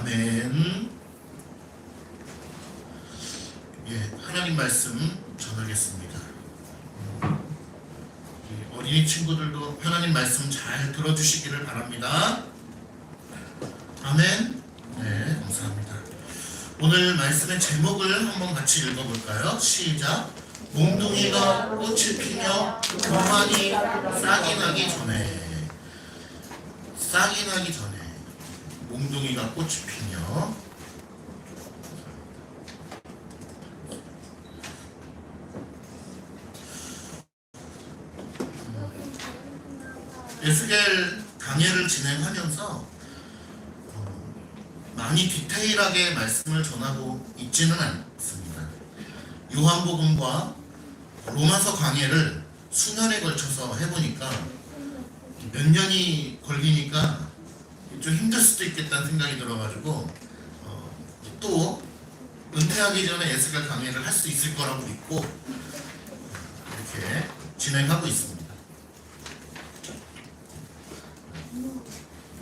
아멘. 예, 하나님 말씀 전하겠습니다. 어린이 친구들도 하나님 말씀 잘 들어주시기를 바랍니다. 아멘. 네, 감사합니다. 오늘 말씀의 제목을 한번 같이 읽어볼까요? 시작. 몽둥이가 꽃을 피며 교만이 싹이 나기 전에. 싹이 나기 전에 몽둥이가 꽃이 피며. 에스겔 강해를 진행하면서 많이 디테일하게 말씀을 전하고 있지는 않습니다. 요한복음과 로마서 강해를 수년에 걸쳐서 해보니까 몇 년이 걸리니까 좀 힘들 수도 있겠다는 생각이 들어가지고 또 은퇴하기 전에 에스겔 강해를 할 수 있을 거라고 믿고 이렇게 진행하고 있습니다.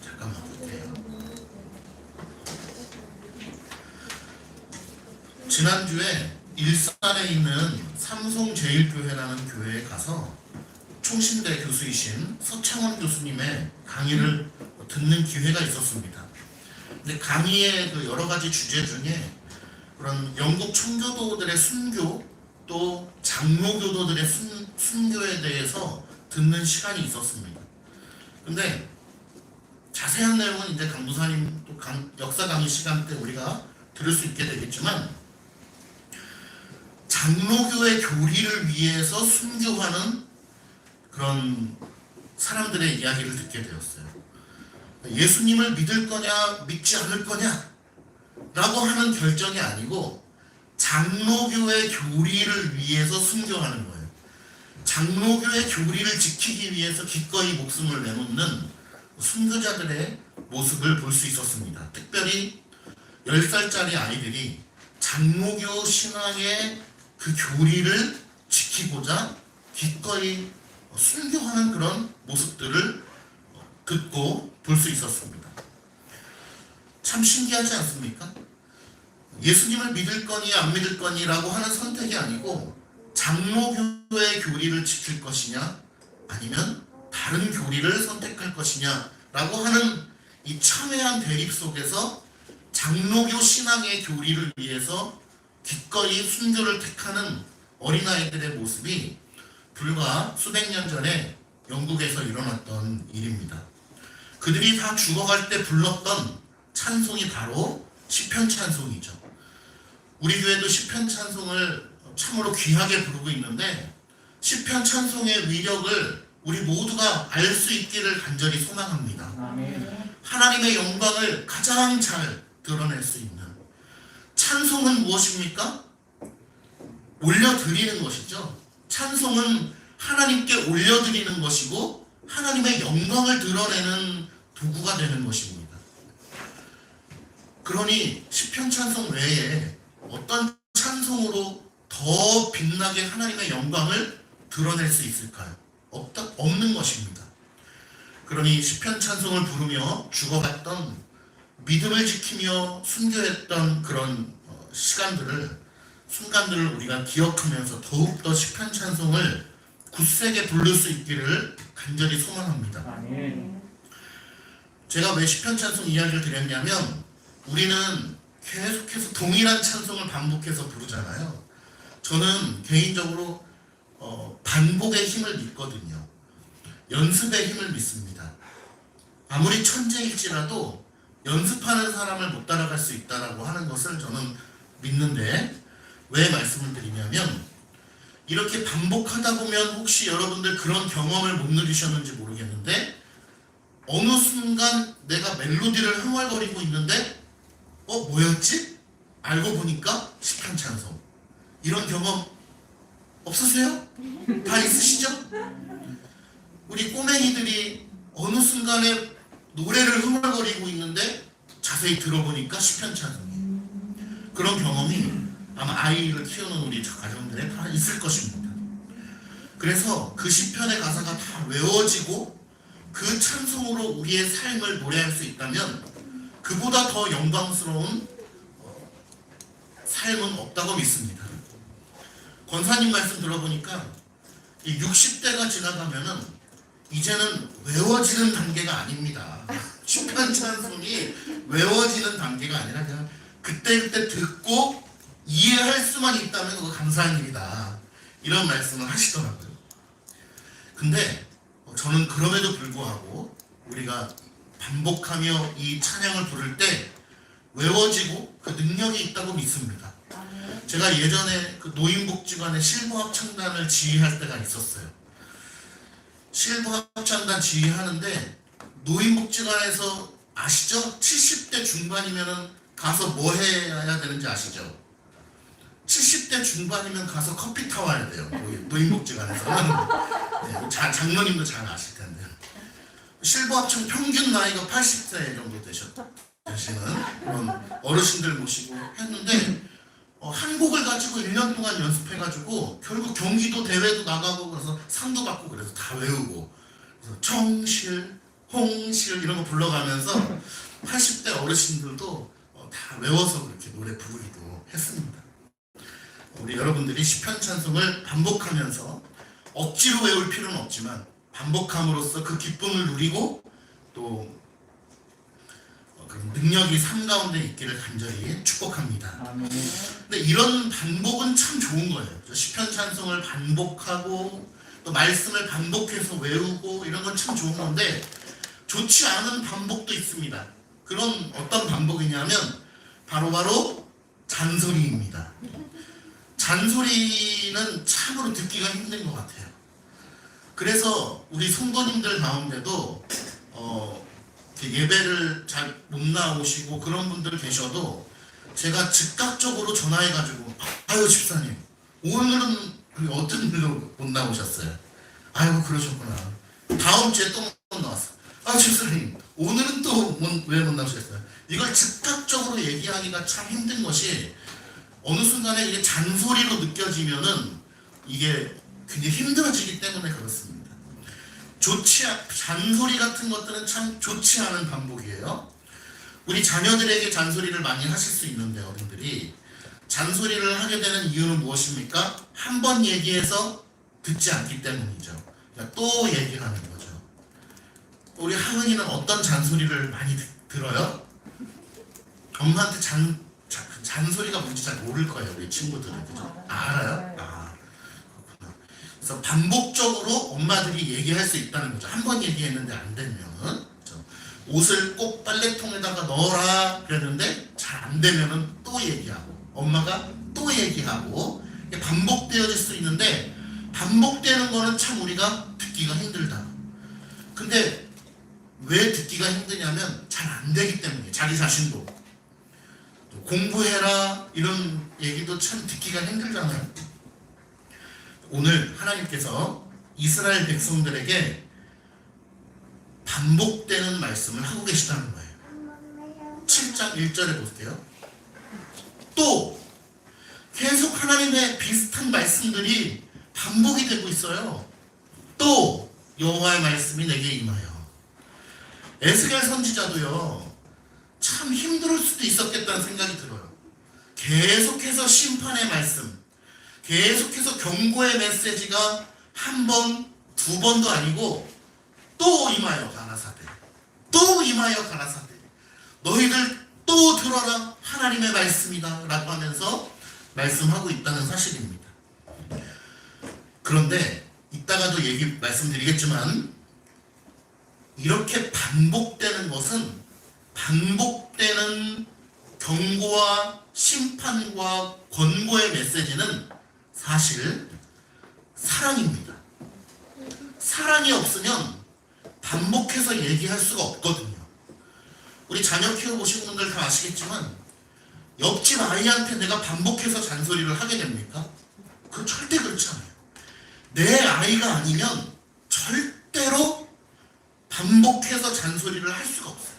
잠깐만 볼게요. 지난주에 일산에 있는 삼송제일교회라는 교회에 가서 총신대 교수이신 서창원 교수님의 강의를 듣는 기회가 있었습니다. 근데 강의의 그 여러 가지 주제 중에 그런 영국 청교도들의 순교 또 장로교도들의 순교에 대해서 듣는 시간이 있었습니다. 근데 자세한 내용은 이제 강부사님 또 역사 강의 시간 때 우리가 들을 수 있게 되겠지만 장로교의 교리를 위해서 순교하는 그런 사람들의 이야기를 듣게 되었어요. 예수님을 믿을 거냐 믿지 않을 거냐 라고 하는 결정이 아니고 장로교의 교리를 위해서 순교하는 거예요. 장로교의 교리를 지키기 위해서 기꺼이 목숨을 내놓는 순교자들의 모습을 볼 수 있었습니다. 특별히 10살짜리 아이들이 장로교 신앙의 그 교리를 지키고자 기꺼이 순교하는 그런 모습들을 듣고 볼 수 있었습니다. 참 신기하지 않습니까? 예수님을 믿을 거니 안 믿을 거니라고 하는 선택이 아니고 장로교의 교리를 지킬 것이냐 아니면 다른 교리를 선택할 것이냐 라고 하는 이 첨예한 대립 속에서 장로교 신앙의 교리를 위해서 기꺼이 순교를 택하는 어린아이들의 모습이 불과 수백 년 전에 영국에서 일어났던 일입니다. 그들이 다 죽어갈 때 불렀던 찬송이 바로 시편 찬송이죠. 우리 교회도 시편 찬송을 참으로 귀하게 부르고 있는데 시편 찬송의 위력을 우리 모두가 알 수 있기를 간절히 소망합니다. 하나님의 영광을 가장 잘 드러낼 수 있는 찬송은 무엇입니까? 올려드리는 것이죠. 찬송은 하나님께 올려드리는 것이고 하나님의 영광을 드러내는 도구가 되는 것입니다. 그러니 시편 찬송 외에 어떤 찬송으로 더 빛나게 하나님의 영광을 드러낼 수 있을까요? 없는 것입니다. 그러니 시편 찬송을 부르며 죽어갔던 믿음을 지키며 순교했던 그런 순간들을 우리가 기억하면서 더욱더 시편 찬송을 굳세게 부를 수 있기를 간절히 소망합니다. 제가 왜 시편 찬송 이야기를 드렸냐면 우리는 계속해서 동일한 찬송을 반복해서 부르잖아요. 저는 개인적으로 반복의 힘을 믿거든요. 연습의 힘을 믿습니다. 아무리 천재일지라도 연습하는 사람을 못 따라갈 수 있다라고 하는 것을 저는 믿는데 왜 말씀을 드리냐면 이렇게 반복하다 보면 혹시 여러분들 그런 경험을 못 누리셨는지 모르겠는데 어느 순간 내가 멜로디를 흥얼거리고 있는데 뭐였지? 알고 보니까 시편 찬송. 이런 경험 없으세요? 다 있으시죠? 우리 꼬맹이들이 어느 순간에 노래를 흥얼거리고 있는데 자세히 들어보니까 시편 찬송이에요. 그런 경험이 아마 아이를 키우는 우리 가정들에 다 있을 것입니다. 그래서 그 시편의 가사가 다 외워지고 그 찬송으로 우리의 삶을 노래할 수 있다면 그보다 더 영광스러운 삶은 없다고 믿습니다. 권사님 말씀 들어보니까 이 60대가 지나가면은 이제는 외워지는 단계가 아닙니다. 시편 찬송이 외워지는 단계가 아니라 그냥 그때그때 듣고 이해할 수만 있다면 그거 감사한 일이다. 이런 말씀을 하시더라고요. 근데 저는 그럼에도 불구하고 우리가 반복하며 이 찬양을 부를 때 외워지고 그 능력이 있다고 믿습니다. 제가 예전에 그 노인복지관의 실무합창단을 지휘할 때가 있었어요. 실무합창단 지휘하는데 노인복지관에서 아시죠? 70대 중반이면 가서 뭐 해야 되는지 아시죠? 70대 중반이면 가서 커피 타와야 돼요. 노인복지관에서는. 네, 장로님도 잘 아실 텐데요. 실버합창 평균 나이가 80세 정도 되시는 그런 어르신들 모시고 했는데 한 곡을 가지고 1년 동안 연습해가지고 결국 경기도 대회도 나가고 그래서 상도 받고 그래서 다 외우고 그래서 청실, 홍실 이런 거 불러가면서 80대 어르신들도 다 외워서 그렇게 노래 부르기도 했습니다. 우리 여러분들이 시편 찬송을 반복하면서 억지로 외울 필요는 없지만 반복함으로써 그 기쁨을 누리고 또 그런 능력이 삶 가운데 있기를 간절히 축복합니다. 근데 이런 반복은 참 좋은 거예요. 시편 찬송을 반복하고 또 말씀을 반복해서 외우고 이런 건 참 좋은 건데 좋지 않은 반복도 있습니다. 그런 어떤 반복이냐면 바로 잔소리입니다. 잔소리는 참으로 듣기가 힘든 것 같아요. 그래서 우리 성도님들 가운데도 예배를 잘 못 나오시고 그런 분들 계셔도 제가 즉각적으로 전화해가지고 아유 집사님 오늘은 어떤 일로 못 나오셨어요? 아이고 그러셨구나. 다음 주에 또 못 나왔어. 아 집사님 오늘은 또 왜 못 나오셨어요? 이걸 즉각적으로 얘기하기가 참 힘든 것이 어느 순간에 이게 잔소리로 느껴지면은 이게 굉장히 힘들어지기 때문에 그렇습니다. 잔소리 같은 것들은 참 좋지 않은 반복이에요. 우리 자녀들에게 잔소리를 많이 하실 수 있는데 어른들이 잔소리를 하게 되는 이유는 무엇입니까? 한 번 얘기해서 듣지 않기 때문이죠. 그러니까 또 얘기하는 거죠. 우리 하은이는 어떤 잔소리를 많이 들어요? 엄마한테 잔소리가 뭔지 잘 모를 거예요. 우리 친구들은. 그죠? 알아요? 그렇구나. 그래서 반복적으로 엄마들이 얘기할 수 있다는 거죠. 한 번 얘기했는데 안 되면. 그죠? 옷을 꼭 빨래통에다가 넣어라 그랬는데 잘 안 되면은 또 얘기하고 엄마가 또 얘기하고 반복되어질 수 있는데 반복되는 거는 참 우리가 듣기가 힘들다. 근데 왜 듣기가 힘드냐면 잘 안 되기 때문에 자기 자신도 공부해라 이런 얘기도 참 듣기가 힘들잖아요. 오늘 하나님께서 이스라엘 백성들에게 반복되는 말씀을 하고 계시다는 거예요. 7장 1절에 보세요. 또 계속 하나님의 비슷한 말씀들이 반복이 되고 있어요. 또 여호와의 말씀이 내게 임하여. 에스겔 선지자도요 참 힘들 수도 있었겠다는 생각이 들어요. 계속해서 심판의 말씀, 계속해서 경고의 메시지가 한 번, 두 번도 아니고 또 임하여 가라사대, 또 임하여 가라사대, 너희들 또 들어라 하나님의 말씀이다 라고 하면서 말씀하고 있다는 사실입니다. 그런데 이따가도 말씀드리겠지만 이렇게 반복되는 것은 반복되는 경고와 심판과 권고의 메시지는 사실 사랑입니다. 사랑이 없으면 반복해서 얘기할 수가 없거든요. 우리 자녀 키워보신 분들 다 아시겠지만 옆집 아이한테 내가 반복해서 잔소리를 하게 됩니까? 그건 절대 그렇지 않아요. 내 아이가 아니면 절대로 반복해서 잔소리를 할 수가 없어요.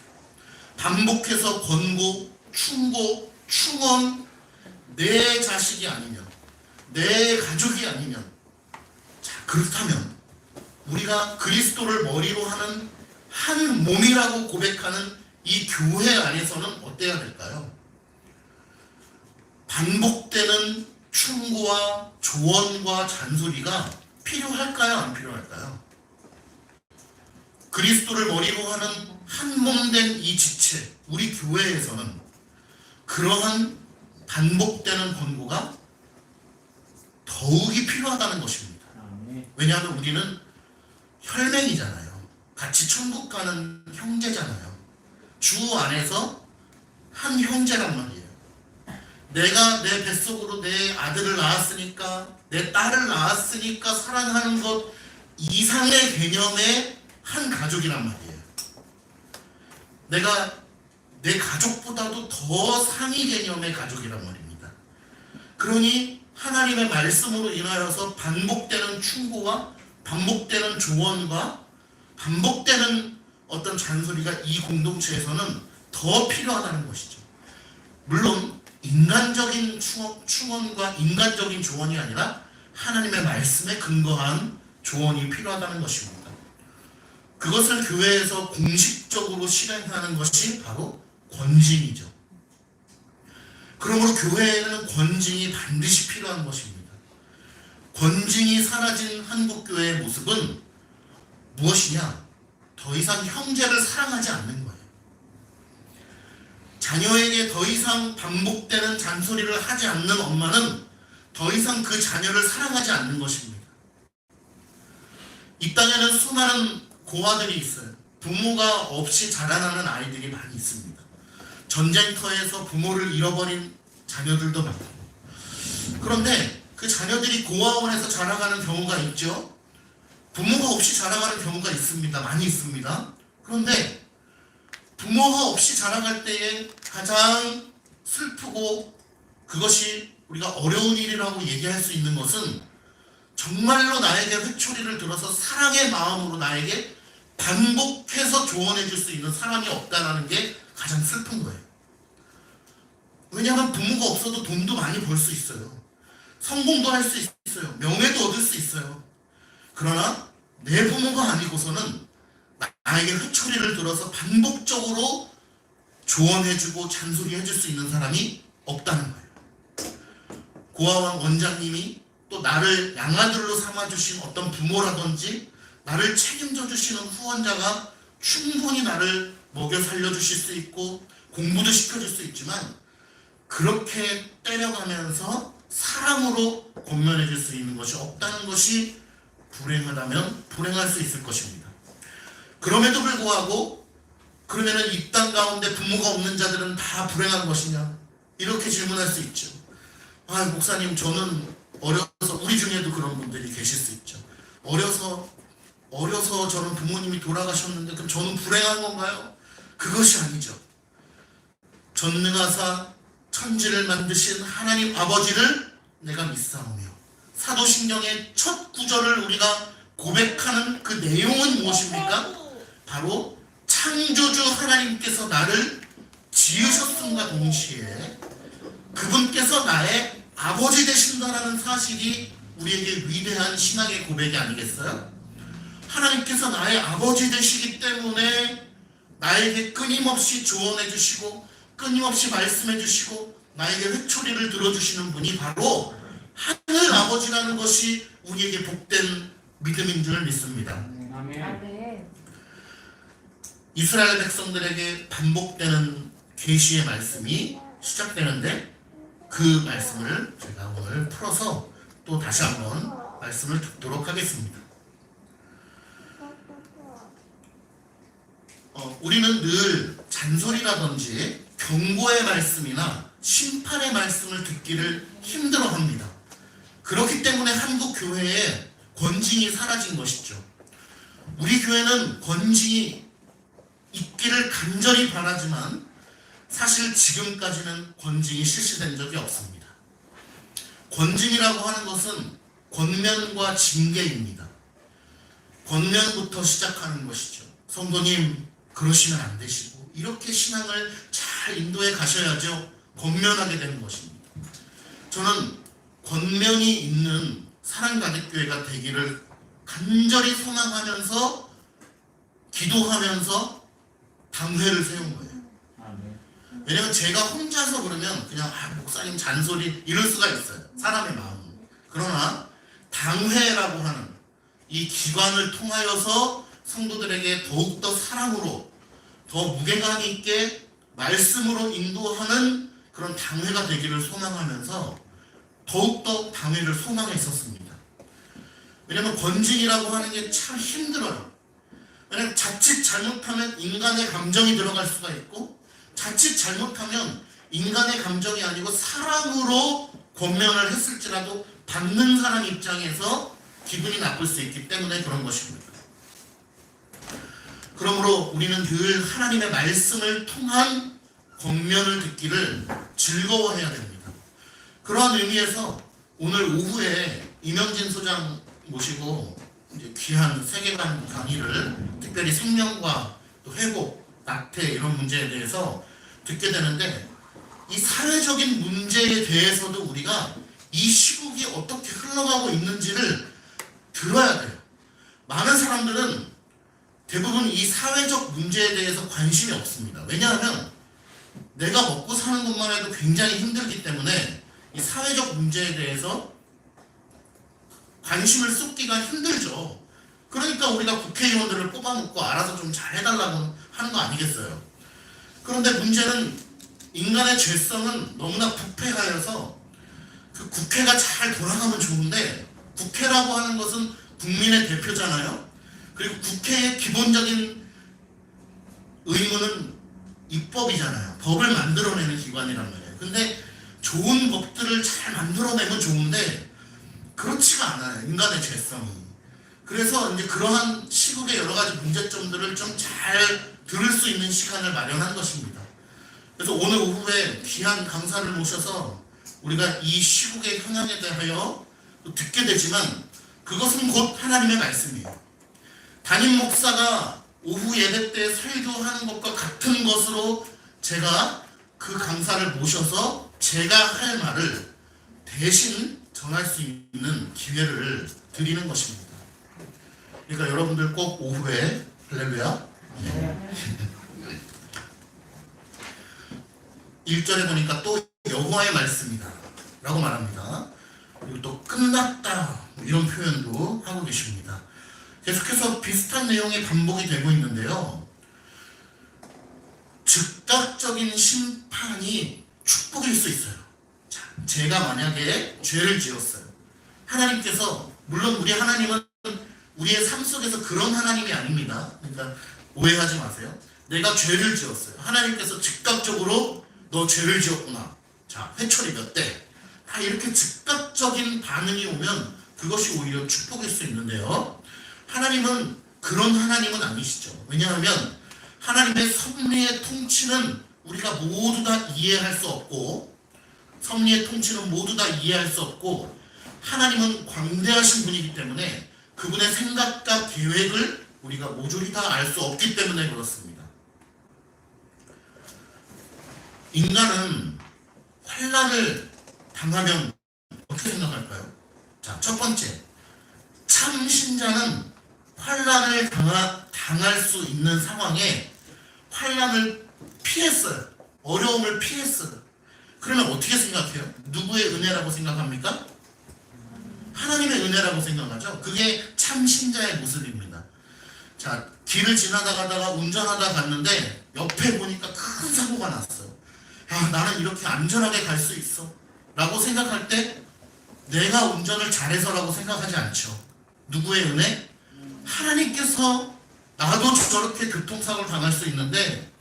반복해서 권고, 충고, 충언, 내 자식이 아니면, 내 가족이 아니면, 자, 그렇다면 우리가 그리스도를 머리로 하는 한 몸이라고 고백하는 이 교회 안에서는 어때야 될까요? 반복되는 충고와 조언과 잔소리가 필요할까요? 안 필요할까요? 그리스도를 머리로 하는 한 몸된 이 지체, 우리 교회에서는 그러한 반복되는 권고가 더욱이 필요하다는 것입니다. 왜냐하면 우리는 혈맹이잖아요. 같이 천국 가는 형제잖아요. 주 안에서 한 형제란 말이에요. 내가 내 뱃속으로 내 아들을 낳았으니까, 내 딸을 낳았으니까 사랑하는 것 이상의 개념의 한 가족이란 말이에요. 내가 내 가족보다도 더 상위 개념의 가족이란 말입니다. 그러니 하나님의 말씀으로 인하여서 반복되는 충고와 반복되는 조언과 반복되는 어떤 잔소리가 이 공동체에서는 더 필요하다는 것이죠. 물론 인간적인 충언과 인간적인 조언이 아니라 하나님의 말씀에 근거한 조언이 필요하다는 것입니다. 그것을 교회에서 공식적으로 실행하는 것이 바로 권징이죠. 그러므로 교회에는 권징이 반드시 필요한 것입니다. 권징이 사라진 한국교회의 모습은 무엇이냐? 더 이상 형제를 사랑하지 않는 거예요. 자녀에게 더 이상 반복되는 잔소리를 하지 않는 엄마는 더 이상 그 자녀를 사랑하지 않는 것입니다. 이 땅에는 수많은 고아들이 있어요. 부모가 없이 자라나는 아이들이 많이 있습니다. 전쟁터에서 부모를 잃어버린 자녀들도 많고, 그런데 그 자녀들이 고아원에서 자라가는 경우가 있죠. 부모가 없이 자라가는 경우가 있습니다. 많이 있습니다. 그런데 부모가 없이 자라갈 때에 가장 슬프고 그것이 우리가 어려운 일이라고 얘기할 수 있는 것은 정말로 나에게 회초리를 들어서 사랑의 마음으로 나에게 반복해서 조언해 줄 수 있는 사람이 없다는 게 가장 슬픈 거예요. 왜냐하면 부모가 없어도 돈도 많이 벌 수 있어요. 성공도 할 수 있어요. 명예도 얻을 수 있어요. 그러나 내 부모가 아니고서는 나에게 회초리를 들어서 반복적으로 조언해주고 잔소리해줄 수 있는 사람이 없다는 거예요. 고아원 원장님이 또 나를 양아들로 삼아주신 어떤 부모라든지 나를 책임져 주시는 후원자가 충분히 나를 먹여 살려주실 수 있고 공부도 시켜줄 수 있지만, 그렇게 때려가면서 사랑으로 권면해줄 수 있는 것이 없다는 것이 불행하다면 불행할 수 있을 것입니다. 그럼에도 불구하고 그러면은 이 땅 가운데 부모가 없는 자들은 다 불행한 것이냐? 이렇게 질문할 수 있죠. 아, 목사님, 저는 어려서, 우리 중에도 그런 분들이 계실 수 있죠. 어려서 저는 부모님이 돌아가셨는데 그럼 저는 불행한 건가요? 그것이 아니죠. 전능하사 천지를 만드신 하나님 아버지를 내가 믿사오며, 사도신경의 첫 구절을 우리가 고백하는 그 내용은 무엇입니까? 바로 창조주 하나님께서 나를 지으셨음과 동시에 그분께서 나의 아버지 되신다라는 사실이 우리에게 위대한 신앙의 고백이 아니겠어요? 하나님께서 나의 아버지 되시기 때문에 나에게 끊임없이 조언해 주시고 끊임없이 말씀해 주시고 나에게 회초리를 들어주시는 분이 바로 하늘 아버지라는 것이 우리에게 복된 믿음인 줄 믿습니다. 아멘. 이스라엘 백성들에게 반복되는 계시의 말씀이 시작되는데, 그 말씀을 제가 오늘 풀어서 또 다시 한번 말씀을 듣도록 하겠습니다. 우리는 늘 잔소리라든지 경고의 말씀이나 심판의 말씀을 듣기를 힘들어합니다. 그렇기 때문에 한국 교회에 권징이 사라진 것이죠. 우리 교회는 권징이 있기를 간절히 바라지만 사실 지금까지는 권징이 실시된 적이 없습니다. 권징이라고 하는 것은 권면과 징계입니다. 권면부터 시작하는 것이죠. 성도님, 그러시면 안 되시고 이렇게 신앙을 잘 인도해 가셔야죠. 권면하게 되는 것입니다. 저는 권면이 있는 사랑가득교회가 되기를 간절히 소망하면서 기도하면서 당회를 세운 거예요. 왜냐면 제가 혼자서 그러면 그냥 목사님 잔소리 이럴 수가 있어요. 사람의 마음. 그러나 당회라고 하는 이 기관을 통하여서 성도들에게 더욱더 사랑으로 더 무게감 있게 말씀으로 인도하는 그런 당회가 되기를 소망하면서 더욱더 당회를 소망했었습니다. 왜냐면 권징이라고 하는 게 참 힘들어요. 왜냐면 자칫 잘못하면 인간의 감정이 들어갈 수가 있고, 자칫 잘못하면 인간의 감정이 아니고 사랑으로 권면을 했을지라도 받는 사람 입장에서 기분이 나쁠 수 있기 때문에 그런 것입니다. 그러므로 우리는 늘 하나님의 말씀을 통한 권면을 듣기를 즐거워해야 됩니다. 그러한 의미에서 오늘 오후에 이명진 소장 모시고 이제 귀한 세계관 강의를 특별히 생명과 또 회복, 낙태 이런 문제에 대해서 듣게 되는데, 이 사회적인 문제에 대해서도 우리가 이 시국이 어떻게 흘러가고 있는지를 들어야 돼요. 많은 사람들은 대부분 이 사회적 문제에 대해서 관심이 없습니다. 왜냐하면 내가 먹고 사는 것만 해도 굉장히 힘들기 때문에 이 사회적 문제에 대해서 관심을 쏟기가 힘들죠. 그러니까 우리가 국회의원들을 뽑아놓고 알아서 좀 잘해달라고 하는 거 아니겠어요? 그런데 문제는 인간의 죄성은 너무나 부패하여서 그 국회가 잘 돌아가면 좋은데, 국회라고 하는 것은 국민의 대표잖아요. 그리고 국회의 기본적인 의무는 입법이잖아요. 법을 만들어내는 기관이란 말이에요. 근데 좋은 법들을 잘 만들어내면 좋은데 그렇지가 않아요. 인간의 죄성이. 그래서 이제 그러한 시국의 여러 가지 문제점들을 좀 잘 들을 수 있는 시간을 마련한 것입니다. 그래서 오늘 오후에 귀한 강사를 모셔서 우리가 이 시국의 현황에 대하여 듣게 되지만 그것은 곧 하나님의 말씀이에요. 담임 목사가 오후 예배 때 설교하는 것과 같은 것으로 제가 그 강사를 모셔서 제가 할 말을 대신 전할 수 있는 기회를 드리는 것입니다. 그러니까 여러분들 꼭 오후에 할렐루야 1절에 보니까 또 여호와의 말씀이다 라고 말합니다. 그리고 또 끝났다 이런 표현도 하고 계십니다. 계속해서 비슷한 내용이 반복이 되고 있는데요. 즉각적인 심판이 축복일 수 있어요. 자, 제가 만약에 죄를 지었어요. 하나님께서, 물론 우리 하나님은 우리의 삶 속에서 그런 하나님이 아닙니다. 그러니까 오해하지 마세요. 내가 죄를 지었어요. 하나님께서 즉각적으로 너 죄를 지었구나. 자, 회초리 몇 대. 다 이렇게 즉각적인 반응이 오면 그것이 오히려 축복일 수 있는데요. 하나님은 그런 하나님은 아니시죠. 왜냐하면 하나님의 섭리의 통치는 우리가 모두 다 이해할 수 없고, 섭리의 통치는 모두 다 이해할 수 없고, 하나님은 광대하신 분이기 때문에 그분의 생각과 계획을 우리가 모조리 다 알 수 없기 때문에 그렇습니다. 인간은 환난을 당하면 어떻게 생각할까요? 자, 첫 번째, 참 신자는 환난을 당할 수 있는 상황에 환난을 피했어요. 어려움을 피했어요. 그러면 어떻게 생각해요? 누구의 은혜라고 생각합니까? 하나님의 은혜라고 생각하죠. 그게 참 신자의 모습입니다. 자, 길을 지나가다가 운전하다 갔는데 옆에 보니까 큰 사고가 났어요. 야, 나는 이렇게 안전하게 갈 수 있어 라고 생각할 때 내가 운전을 잘해서라고 생각하지 않죠. 누구의 은혜? 하나님께서, 나도 저렇게 교통사고를 당할 수 있는데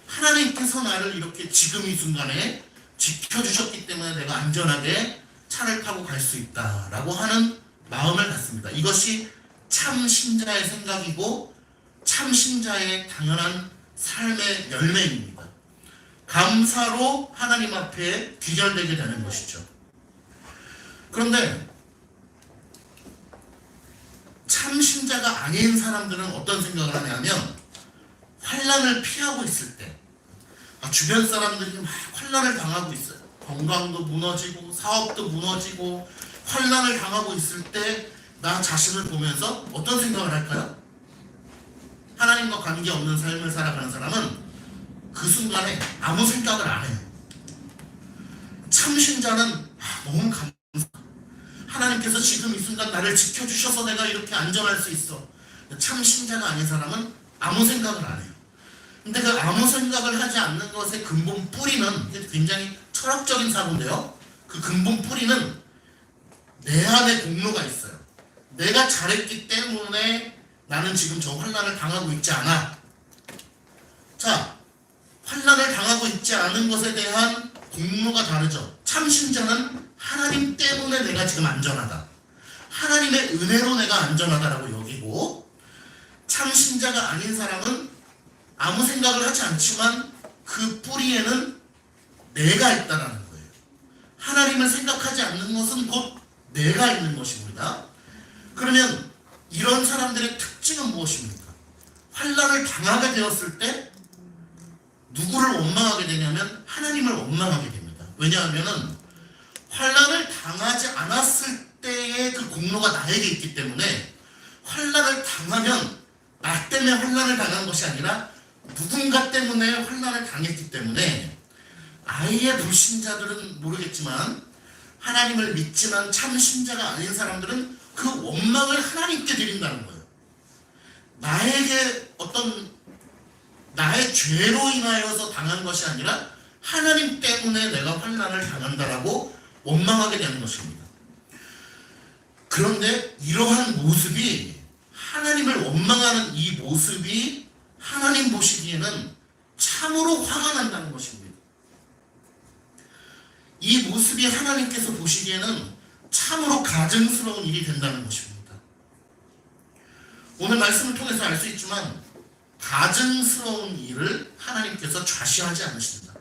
하나님께서 나를 이렇게 지금 이 순간에 지켜주셨기 때문에 내가 안전하게 차를 타고 갈 수 있다라고 하는 마음을 갖습니다. 이것이 참 신자의 생각이고 참 신자의 당연한 삶의 열매입니다. 감사로 하나님 앞에 귀결되게 되는 것이죠. 그런데 참 신자가 아닌 사람들은 어떤 생각을 하냐면, 환난을 피하고 있을 때 주변 사람들이 막 환난을 당하고 있어요. 건강도 무너지고 사업도 무너지고 환난을 당하고 있을 때 나 자신을 보면서 어떤 생각을 할까요? 하나님과 관계없는 삶을 살아가는 사람은 그 순간에 아무 생각을 안 해요. 참신자는 너무 감사. 하나님께서 지금 이 순간 나를 지켜주셔서 내가 이렇게 안전할 수 있어. 참신자가 아닌 사람은 아무 생각을 안 해요. 근데 그 아무 생각을 하지 않는 것의 근본 뿌리는 굉장히 철학적인 사고인데요. 그 근본 뿌리는 내 안에 공로가 있어요. 내가 잘했기 때문에 나는 지금 저 환난을 당하고 있지 않아. 자, 환난을 당하고 있지 않은 것에 대한 공로가 다르죠. 참신자는 하나님 때문에 내가 지금 안전하다. 하나님의 은혜로 내가 안전하다라고 여기고, 참신자가 아닌 사람은 아무 생각을 하지 않지만 그 뿌리에는 내가 있다라는 거예요. 하나님을 생각하지 않는 것은 곧 내가 있는 것입니다. 그러면 이런 사람들의 특징은 무엇입니까? 환난을 당하게 되었을 때 누구를 원망하게 되냐면 하나님을 원망하게 됩니다. 왜냐하면 환난을 당하지 않았을 때의 그 공로가 나에게 있기 때문에 환난을 당하면 나 때문에 환난을 당한 것이 아니라 누군가 때문에 환난을 당했기 때문에, 아예 불신자들은 모르겠지만 하나님을 믿지만 참신자가 아닌 사람들은 그 원망을 하나님께 드린다는 거예요. 나에게 나의 죄로 인하여서 당한 것이 아니라 하나님 때문에 내가 환난을 당한다라고 원망하게 되는 것입니다. 그런데 이러한 모습이, 하나님을 원망하는 이 모습이 하나님 보시기에는 참으로 화가 난다는 것입니다. 이 모습이 하나님께서 보시기에는 참으로 가증스러운 일이 된다는 것입니다. 오늘 말씀을 통해서 알 수 있지만 가증스러운 일을 하나님께서 좌시하지 않으신다.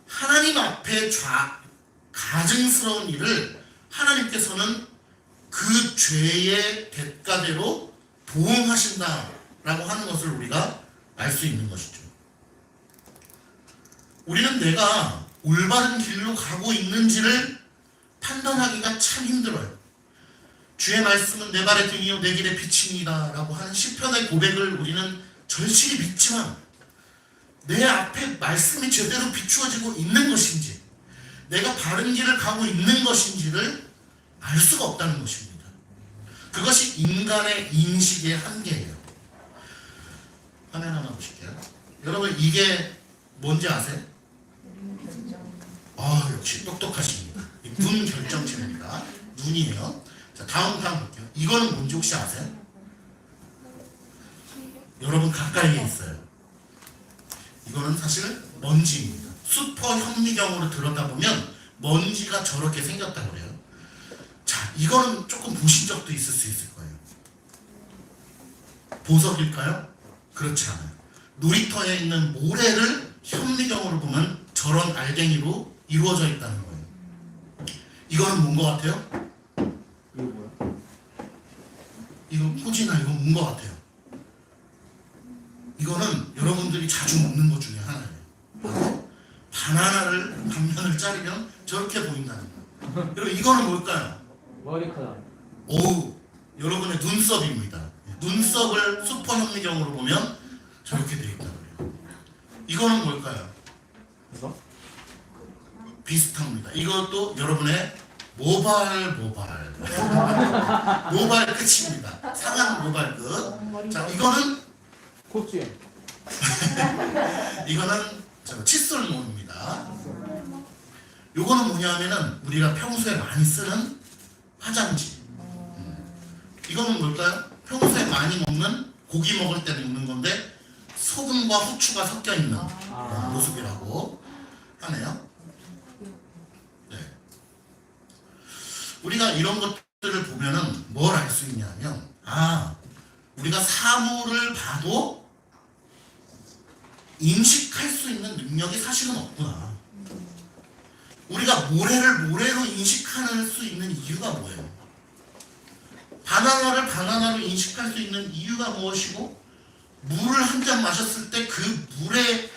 하나님 앞에 가증스러운 일을 하나님께서는 그 죄의 대가대로 보응하신다라고 하는 것을 우리가 알 수 있는 것이죠. 우리는 내가 올바른 길로 가고 있는지를 판단하기가 참 힘들어요. 주의 말씀은 내 발의 등이요 내 길의 빛입니다 라고 하는 시편의 고백을 우리는 절실히 믿지만, 내 앞에 말씀이 제대로 비추어지고 있는 것인지, 내가 바른 길을 가고 있는 것인지를 알 수가 없다는 것입니다. 그것이 인간의 인식의 한계예요. 화면 하나 보실게요. 여러분, 이게 뭔지 아세요? 역시 똑똑하십니다. 눈 결정체입니다. 눈이에요. 자, 다음 볼게요. 이거는 뭔지 혹시 아세요? 여러분 가까이에 있어요. 이거는 사실 먼지입니다. 슈퍼 현미경으로 들여다보면 먼지가 저렇게 생겼다고 그래요. 자, 이거는 조금 보신 적도 있을 수 있을 거예요. 보석일까요? 그렇지 않아요. 놀이터에 있는 모래를 현미경으로 보면 저런 알갱이로 이루어져 있다는 거예요. 이거는 뭔 것 같아요? 이거 뭐야? 이거 호진아, 이거 뭔 것 같아요? 이거는 여러분들이 자주 먹는 것 중에 하나예요. 바나나를 단면을 자르면 저렇게 보인다는 거예요. 여러분, 이거는 뭘까요? 머리카락. 여러분의 눈썹입니다. 눈썹을 슈퍼 현미경으로 보면 저렇게 되어 있다고 그래요. 이거는 뭘까요? 이거? 비슷합니다. 이것도 여러분의 모발 끝입니다. 상한 모발 끝. 자, 이거는 콧쥐. 이거는 칫솔모입니다. 요거는 뭐냐면은 우리가 평소에 많이 쓰는 화장지. 이거는 뭘까요? 평소에 많이 먹는, 고기 먹을 때 먹는 건데 소금과 후추가 섞여 있는 모습이라고 하네요. 네. 우리가 이런 것들을 보면은 뭘 알 수 있냐면, 우리가 사물을 봐도 인식할 수 있는 능력이 사실은 없구나. 우리가 모래를 모래로 인식할 수 있는 이유가 뭐예요? 바나나를 바나나로 인식할 수 있는 이유가 무엇이고, 물을 한 잔 마셨을 때 그 물의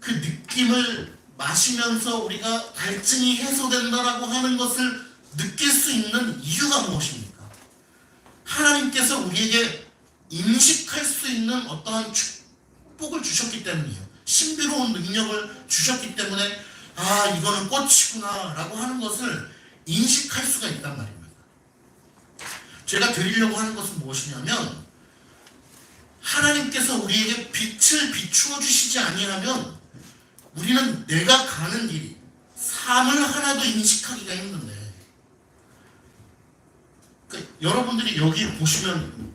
그 느낌을 마시면서 우리가 갈증이 해소된다라고 하는 것을 느낄 수 있는 이유가 무엇입니까? 하나님께서 우리에게 인식할 수 있는 어떠한 축복을 주셨기 때문이에요. 신비로운 능력을 주셨기 때문에 아 이거는 꽃이구나 라고 하는 것을 인식할 수가 있단 말입니다. 제가 드리려고 하는 것은 무엇이냐면 하나님께서 우리에게 빛을 비추어 주시지 아니하면 우리는 내가 가는 길이 삶을 하나도 인식하기가 힘든데 그러니까 여러분들이 여기 보시면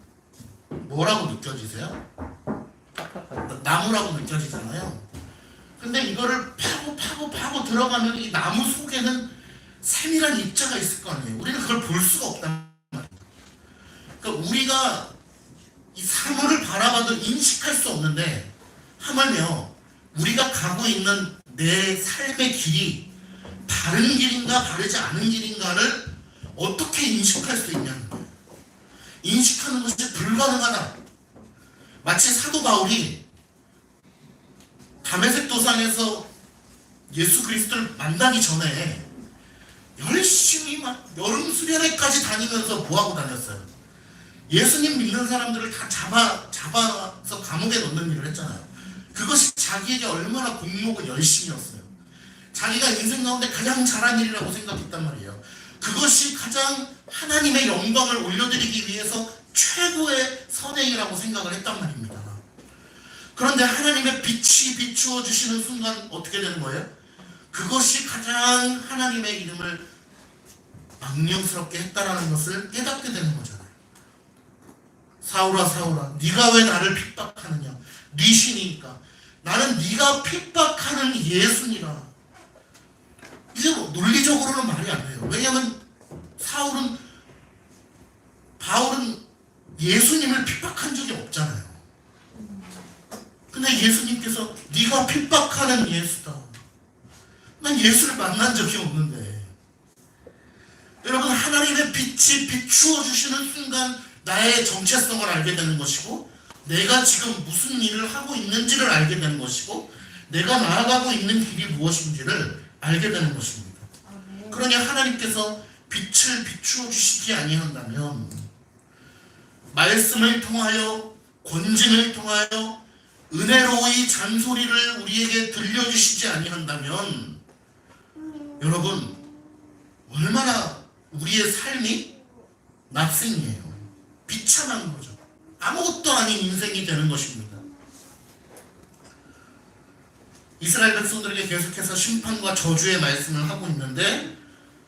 뭐라고 느껴지세요? 나무라고 느껴지잖아요. 근데 이거를 파고 들어가면 이 나무 속에는 샘이란 입자가 있을 거 아니에요. 우리는 그걸 볼 수가 없단 말이에요. 그러니까 우리가 이 사물을 바라봐도 인식할 수 없는데 하물며 우리가 가고 있는 내 삶의 길이 바른 길인가 바르지 않은 길인가를 어떻게 인식할 수 있냐는 거예요. 인식하는 것이 불가능하다. 마치 사도 바울이 다메섹 도상에서 예수 그리스도를 만나기 전에 열심히 막 여름 수련회까지 다니면서 뭐하고 다녔어요? 예수님 믿는 사람들을 다 잡아서 감옥에 넣는 일을 했잖아요. 그것이 자기에게 얼마나 공로고 열심이었어요. 자기가 인생 가운데 가장 잘한 일이라고 생각했단 말이에요. 그것이 가장 하나님의 영광을 올려드리기 위해서 최고의 선의 일이라고 생각을 했단 말입니다. 그런데 하나님의 빛이 비추어 주시는 순간 어떻게 되는 거예요? 그것이 가장 하나님의 이름을 망령스럽게 했다라는 것을 깨닫게 되는 거잖아요. 사울아 사울아 네가 왜 나를 핍박하느냐. 네 신이니까 나는 네가 핍박하는 예수니라. 이게 논리적으로는 말이 안 돼요. 왜냐하면 바울은 예수님을 핍박한 적이 없잖아요. 근데 예수님께서 네가 핍박하는 예수다. 난 예수를 만난 적이 없는데. 여러분 하나님의 빛이 비추어 주시는 순간 나의 정체성을 알게 되는 것이고 내가 지금 무슨 일을 하고 있는지를 알게 되는 것이고 내가 나아가고 있는 길이 무엇인지를 알게 되는 것입니다. 그러니 하나님께서 빛을 비추어 주시지 아니한다면 말씀을 통하여 권징을 통하여 은혜로이 잔소리를 우리에게 들려주시지 아니한다면 여러분 얼마나 우리의 삶이 납승이에요. 비참한 거죠. 아무것도 아닌 인생이 되는 것입니다. 이스라엘 백성들에게 계속해서 심판과 저주의 말씀을 하고 있는데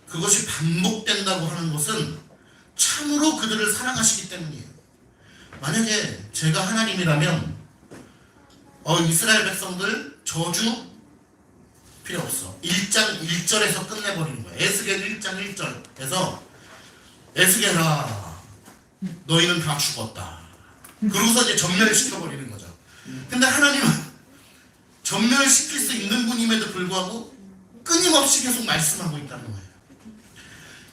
그것이 반복된다고 하는 것은 참으로 그들을 사랑하시기 때문이에요. 만약에 제가 하나님이라면 이스라엘 백성들 저주 필요 없어. 1장 1절에서 끝내버리는 거예요. 에스겔 1장 1절에서 에스겔아 너희는 다 죽었다. 그러고서 이제 전멸시켜버리는 거죠. 근데 하나님은 전멸시킬 수 있는 분임에도 불구하고 끊임없이 계속 말씀하고 있다는 거예요.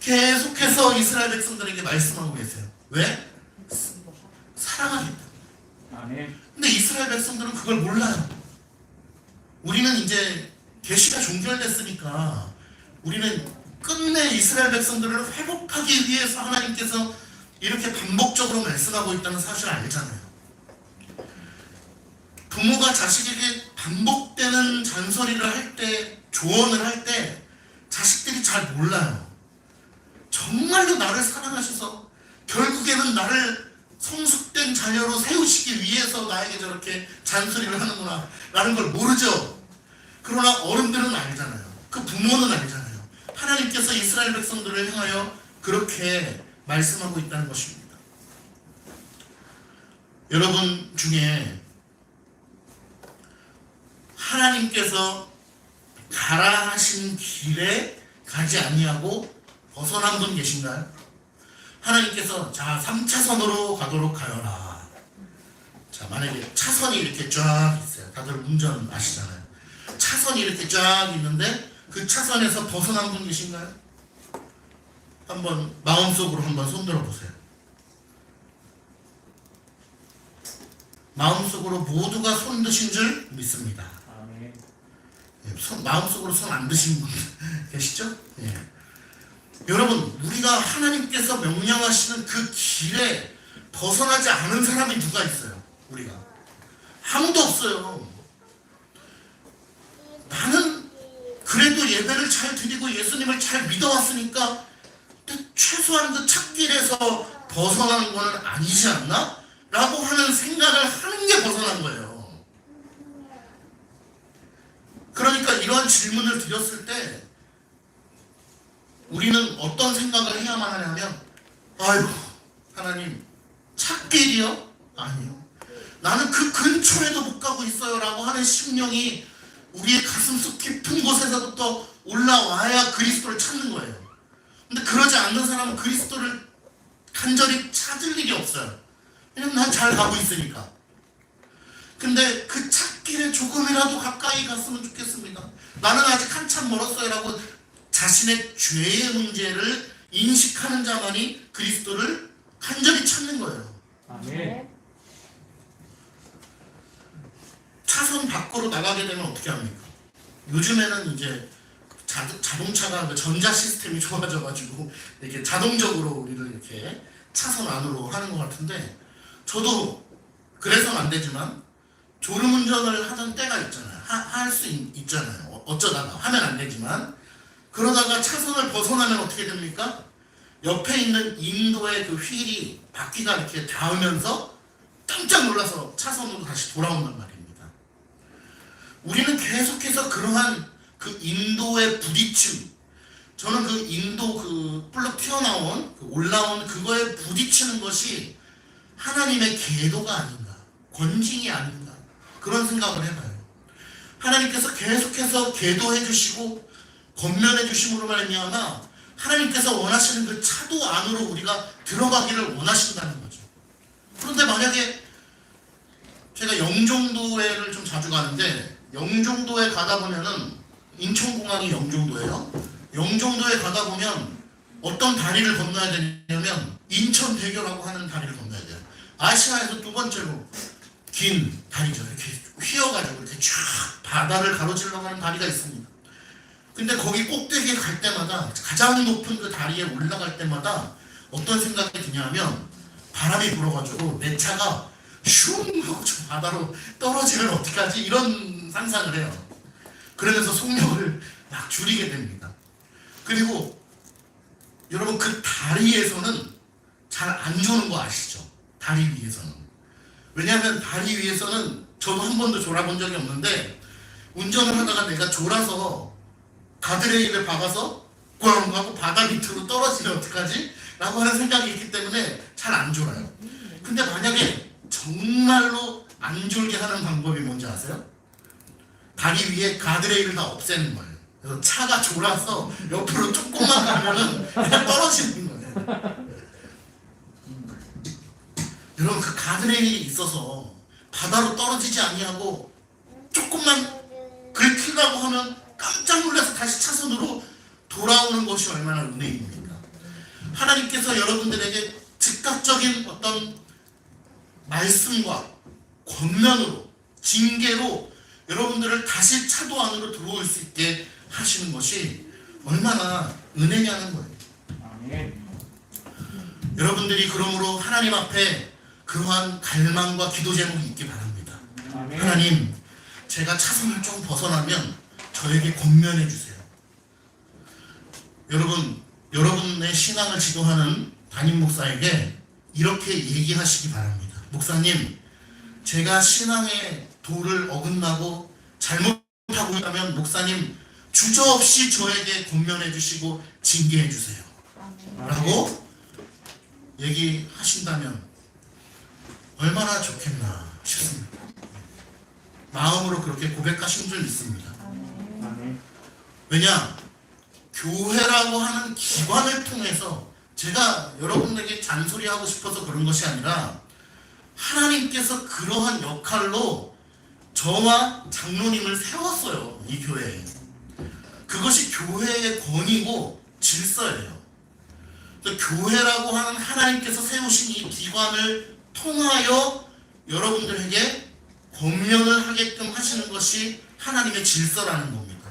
계속해서 이스라엘 백성들에게 말씀하고 계세요. 왜? 사랑하겠다. 근데 이스라엘 백성들은 그걸 몰라요. 우리는 이제 계시가 종결됐으니까 우리는 끝내 이스라엘 백성들을 회복하기 위해서 하나님께서 이렇게 반복적으로 말씀하고 있다는 사실을 알잖아요. 부모가 자식에게 반복되는 잔소리를 할 때, 조언을 할 때 자식들이 잘 몰라요. 정말로 나를 사랑하셔서 결국에는 나를 성숙된 자녀로 세우시기 위해서 나에게 저렇게 잔소리를 하는구나 라는 걸 모르죠. 그러나 어른들은 알잖아요. 그 부모는 알잖아요. 하나님께서 이스라엘 백성들을 향하여 그렇게 말씀하고 있다는 것입니다. 여러분 중에 하나님께서 가라 하신 길에 가지 아니하고 벗어난 분 계신가요? 하나님께서 자 3차선으로 가도록 하여라. 자 만약에 차선이 이렇게 쫙 있어요. 다들 운전 아시잖아요. 차선이 이렇게 쫙 있는데 그 차선에서 벗어난 분 계신가요? 한번 마음속으로 한번 손들어 보세요. 마음속으로 모두가 손 드신 줄 믿습니다. 마음속으로 손 안 드신 분 계시죠? 예. 여러분 우리가 하나님께서 명령하시는 그 길에 벗어나지 않은 사람이 누가 있어요? 우리가 아무도 없어요. 그래도 예배를 잘 드리고 예수님을 잘 믿어왔으니까 최소한 그 찾길에서 벗어난 거는 아니지 않나? 라고 하는 생각을 하는 게 벗어난 거예요. 그러니까 이러한 질문을 드렸을 때 우리는 어떤 생각을 해야만 하냐면, 아이고 하나님 찾길이요? 아니요. 나는 그 근처에도 못 가고 있어요 라고 하는 심령이 우리의 가슴속 깊은 곳에서부터 올라와야 그리스도를 찾는 거예요. 근데 그러지 않는 사람은 그리스도를 간절히 찾을 일이 없어요. 왜냐면 난 잘 가고 있으니까. 근데 그 찾길에 조금이라도 가까이 갔으면 좋겠습니다. 나는 아직 한참 멀었어요 라고 자신의 죄의 문제를 인식하는 자만이 그리스도를 간절히 찾는 거예요. 아멘. 차선 밖으로 나가게 되면 어떻게 합니까? 요즘에는 이제 자동차가 그 전자 시스템이 좋아져가지고 이렇게 자동적으로 우리를 이렇게 차선 안으로 하는 것 같은데, 저도 그래서는 안 되지만 졸음운전을 하던 때가 있잖아요. 할 수 있잖아요. 어쩌다가 하면 안 되지만, 그러다가 차선을 벗어나면 어떻게 됩니까? 옆에 있는 인도의 그 휠이 바퀴가 이렇게 닿으면서 깜짝 놀라서 차선으로 다시 돌아온단 말입니다. 우리는 계속해서 그러한 그 인도의 부딪힘, 저는 그 인도 그 불러 튀어나온 그 올라온 그거에 부딪히는 것이 하나님의 계도가 아닌가, 권징이 아닌가, 그런 생각을 해봐요. 하나님께서 계속해서 계도해 주시고 권면해 주심으로 말미암아 하나님께서 원하시는 그 차도 안으로 우리가 들어가기를 원하신다는 거죠. 그런데 만약에 제가 영종도에를 좀 자주 가는데, 영종도에 가다 보면은 인천공항이 영종도예요. 영종도에 가다 보면 어떤 다리를 건너야 되냐면 인천대교라고 하는 다리를 건너야 돼요. 아시아에서 두 번째로 긴 다리죠. 이렇게 휘어가지고 이렇게 쫙 바다를 가로질러 가는 다리가 있습니다. 근데 거기 꼭대기에 갈 때마다, 가장 높은 그 다리에 올라갈 때마다 어떤 생각이 드냐면, 바람이 불어가지고 내 차가 슝 하고 저 바다로 떨어지면 어떡하지? 이런 상상을 해요. 그러면서 속력을 막 줄이게 됩니다. 그리고 여러분, 그 다리에서는 잘 안 조는 거 아시죠? 다리 위에서는. 왜냐하면 다리 위에서는 저도 한 번도 졸아본 적이 없는데, 운전을 하다가 내가 졸아서 가드레일을 박아서 꽝 하고 바다 밑으로 떨어지면 어떡하지? 라고 하는 생각이 있기 때문에 잘 안 졸아요. 근데 만약에 정말로 안 졸게 하는 방법이 뭔지 아세요? 다리 위에 가드레일을 다 없애는 거예요. 그래서 차가 졸아서 옆으로 조금만 가면은 그냥 떨어지는 거예요. 여러분, 그 가드레일이 있어서 바다로 떨어지지 아니하고 조금만 긁히려고 하면 깜짝 놀라서 다시 차선으로 돌아오는 것이 얼마나 은혜입니까? 하나님께서 여러분들에게 즉각적인 어떤 말씀과 권면으로, 징계로 여러분들을 다시 차도 안으로 들어올 수 있게 하시는 것이 얼마나 은혜냐는 거예요. 아멘. 여러분들이 그러므로 하나님 앞에 그러한 갈망과 기도 제목이 있기 바랍니다. 아멘. 하나님, 제가 차선을 좀 벗어나면 저에게 권면해 주세요. 여러분, 여러분의 신앙을 지도하는 담임 목사에게 이렇게 얘기하시기 바랍니다. 목사님, 제가 신앙의 도를 어긋나고 잘못하고 있다면 목사님 주저없이 저에게 권면해 주시고 징계해 주세요. 라고 얘기하신다면 얼마나 좋겠나 싶습니다. 마음으로 그렇게 고백하신 줄 믿습니다. 아멘. 왜냐? 교회라고 하는 기관을 통해서, 제가 여러분에게 잔소리하고 싶어서 그런 것이 아니라 하나님께서 그러한 역할로 저와 장로님을 세웠어요. 이 교회에. 그것이 교회의 권위고 질서예요. 교회라고 하는 하나님께서 세우신 이 기관을 통하여 여러분들에게 권면을 하게끔 하시는 것이 하나님의 질서라는 겁니다.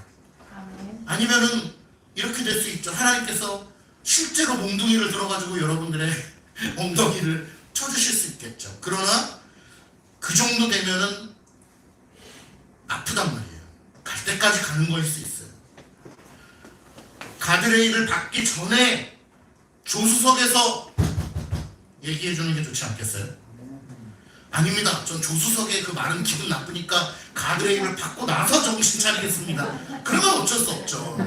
아니면은 이렇게 될 수 있죠. 하나님께서 실제로 몽둥이를 들어가지고 여러분들의 엉덩이를 쳐주실 수 있겠죠. 그러나 그 정도 되면은 아프단 말이에요. 갈 때까지 가는 거일 수 있어요. 가드레일을 받기 전에 조수석에서 얘기해주는 게 좋지 않겠어요? 아닙니다. 전 조수석에 그 말은 기분 나쁘니까 가드레일을 받고 나서 정신 차리겠습니다. 그러면 어쩔 수 없죠.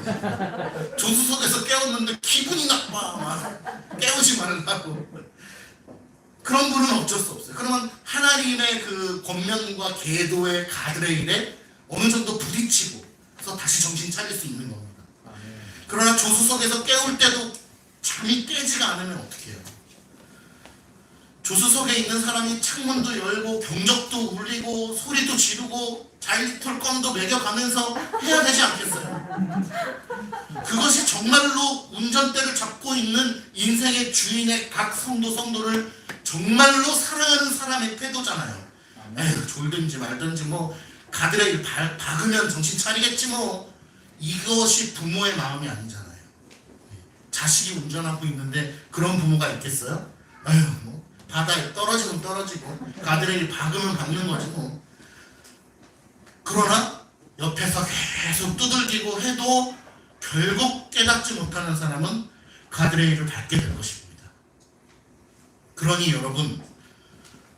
조수석에서 깨웠는데 기분이 나빠. 막 깨우지 말라고. 그런 분은 어쩔 수 없어요. 그러면 하나님의 그 권면과 계도의 가드레일에 어느 정도 부딪히고 그래서 다시 정신 차릴 수 있는 겁니다. 그러나 조수석에서 깨울 때도 잠이 깨지가 않으면 어떻게 해요? 조수석에 있는 사람이 창문도 열고 경적도 울리고 소리도 지르고 자일리톨건도 매겨가면서 해야 되지 않겠어요? 그것이 정말로 운전대를 잡고 있는 인생의 주인의 각 성도를 정말로 사랑하는 사람의 태도잖아요. 에휴, 졸든지 말든지 뭐 가드레일 박으면 정신 차리겠지 뭐. 이것이 부모의 마음이 아니잖아요. 자식이 운전하고 있는데 그런 부모가 있겠어요? 에휴, 뭐 바다에 떨어지면 떨어지고 가드레일 박으면 박는 거지 뭐. 그러나 옆에서 계속 두들기고 해도 결국 깨닫지 못하는 사람은 가드레일을 밟게 될 것입니다. 그러니 여러분,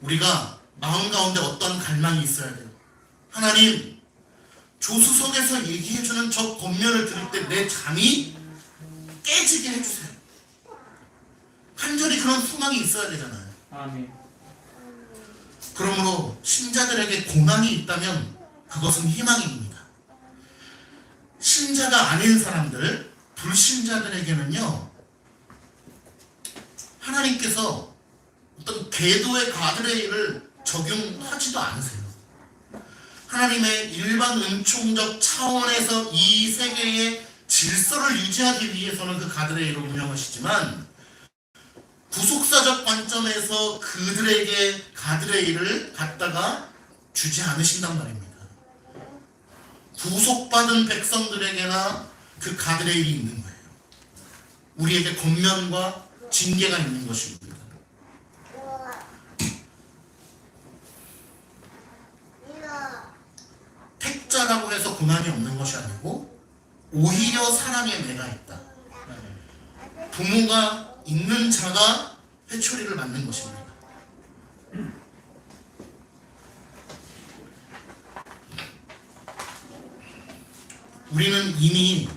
우리가 마음 가운데 어떤 갈망이 있어야 돼요. 하나님, 조수석에서 얘기해주는 저 권면을 들을 때 내 잠이 깨지게 해주세요. 간절히 그런 소망이 있어야 되잖아요. 아멘. 그러므로 신자들에게 고난이 있다면 그것은 희망입니다. 신자가 아닌 사람들, 불신자들에게는요, 하나님께서 어떤 계도의 가드레일을 적용하지도 않으세요. 하나님의 일반 은총적 차원에서 이 세계의 질서를 유지하기 위해서는 그 가드레일을 운영하시지만 구속사적 관점에서 그들에게 가드레일을 갖다가 주지 않으신단 말입니다. 구속받은 백성들에게나 그 가드레일이 있는 거예요. 우리에게 권면과 징계가 있는 것입니다. 택자라고 해서 고난이 없는 것이 아니고 오히려 사랑의 매가 있다. 부모가 있는 자가 회초리를 맞는 것입니다. 우리는 이미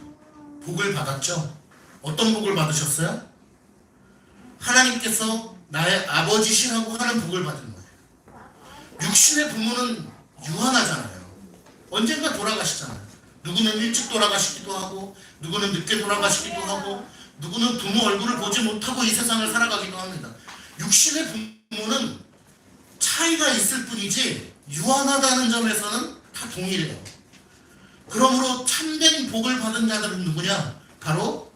복을 받았죠. 어떤 복을 받으셨어요? 하나님께서 나의 아버지시라고 하는 복을 받은 거예요. 육신의 부모는 유한하잖아요. 언젠가 돌아가시잖아요. 누구는 일찍 돌아가시기도 하고 누구는 늦게 돌아가시기도 하고 누구는 부모 얼굴을 보지 못하고 이 세상을 살아가기도 합니다. 육신의 부모는 차이가 있을 뿐이지 유한하다는 점에서는 다 동일해요. 그러므로 참된 복을 받은 자들은 누구냐? 바로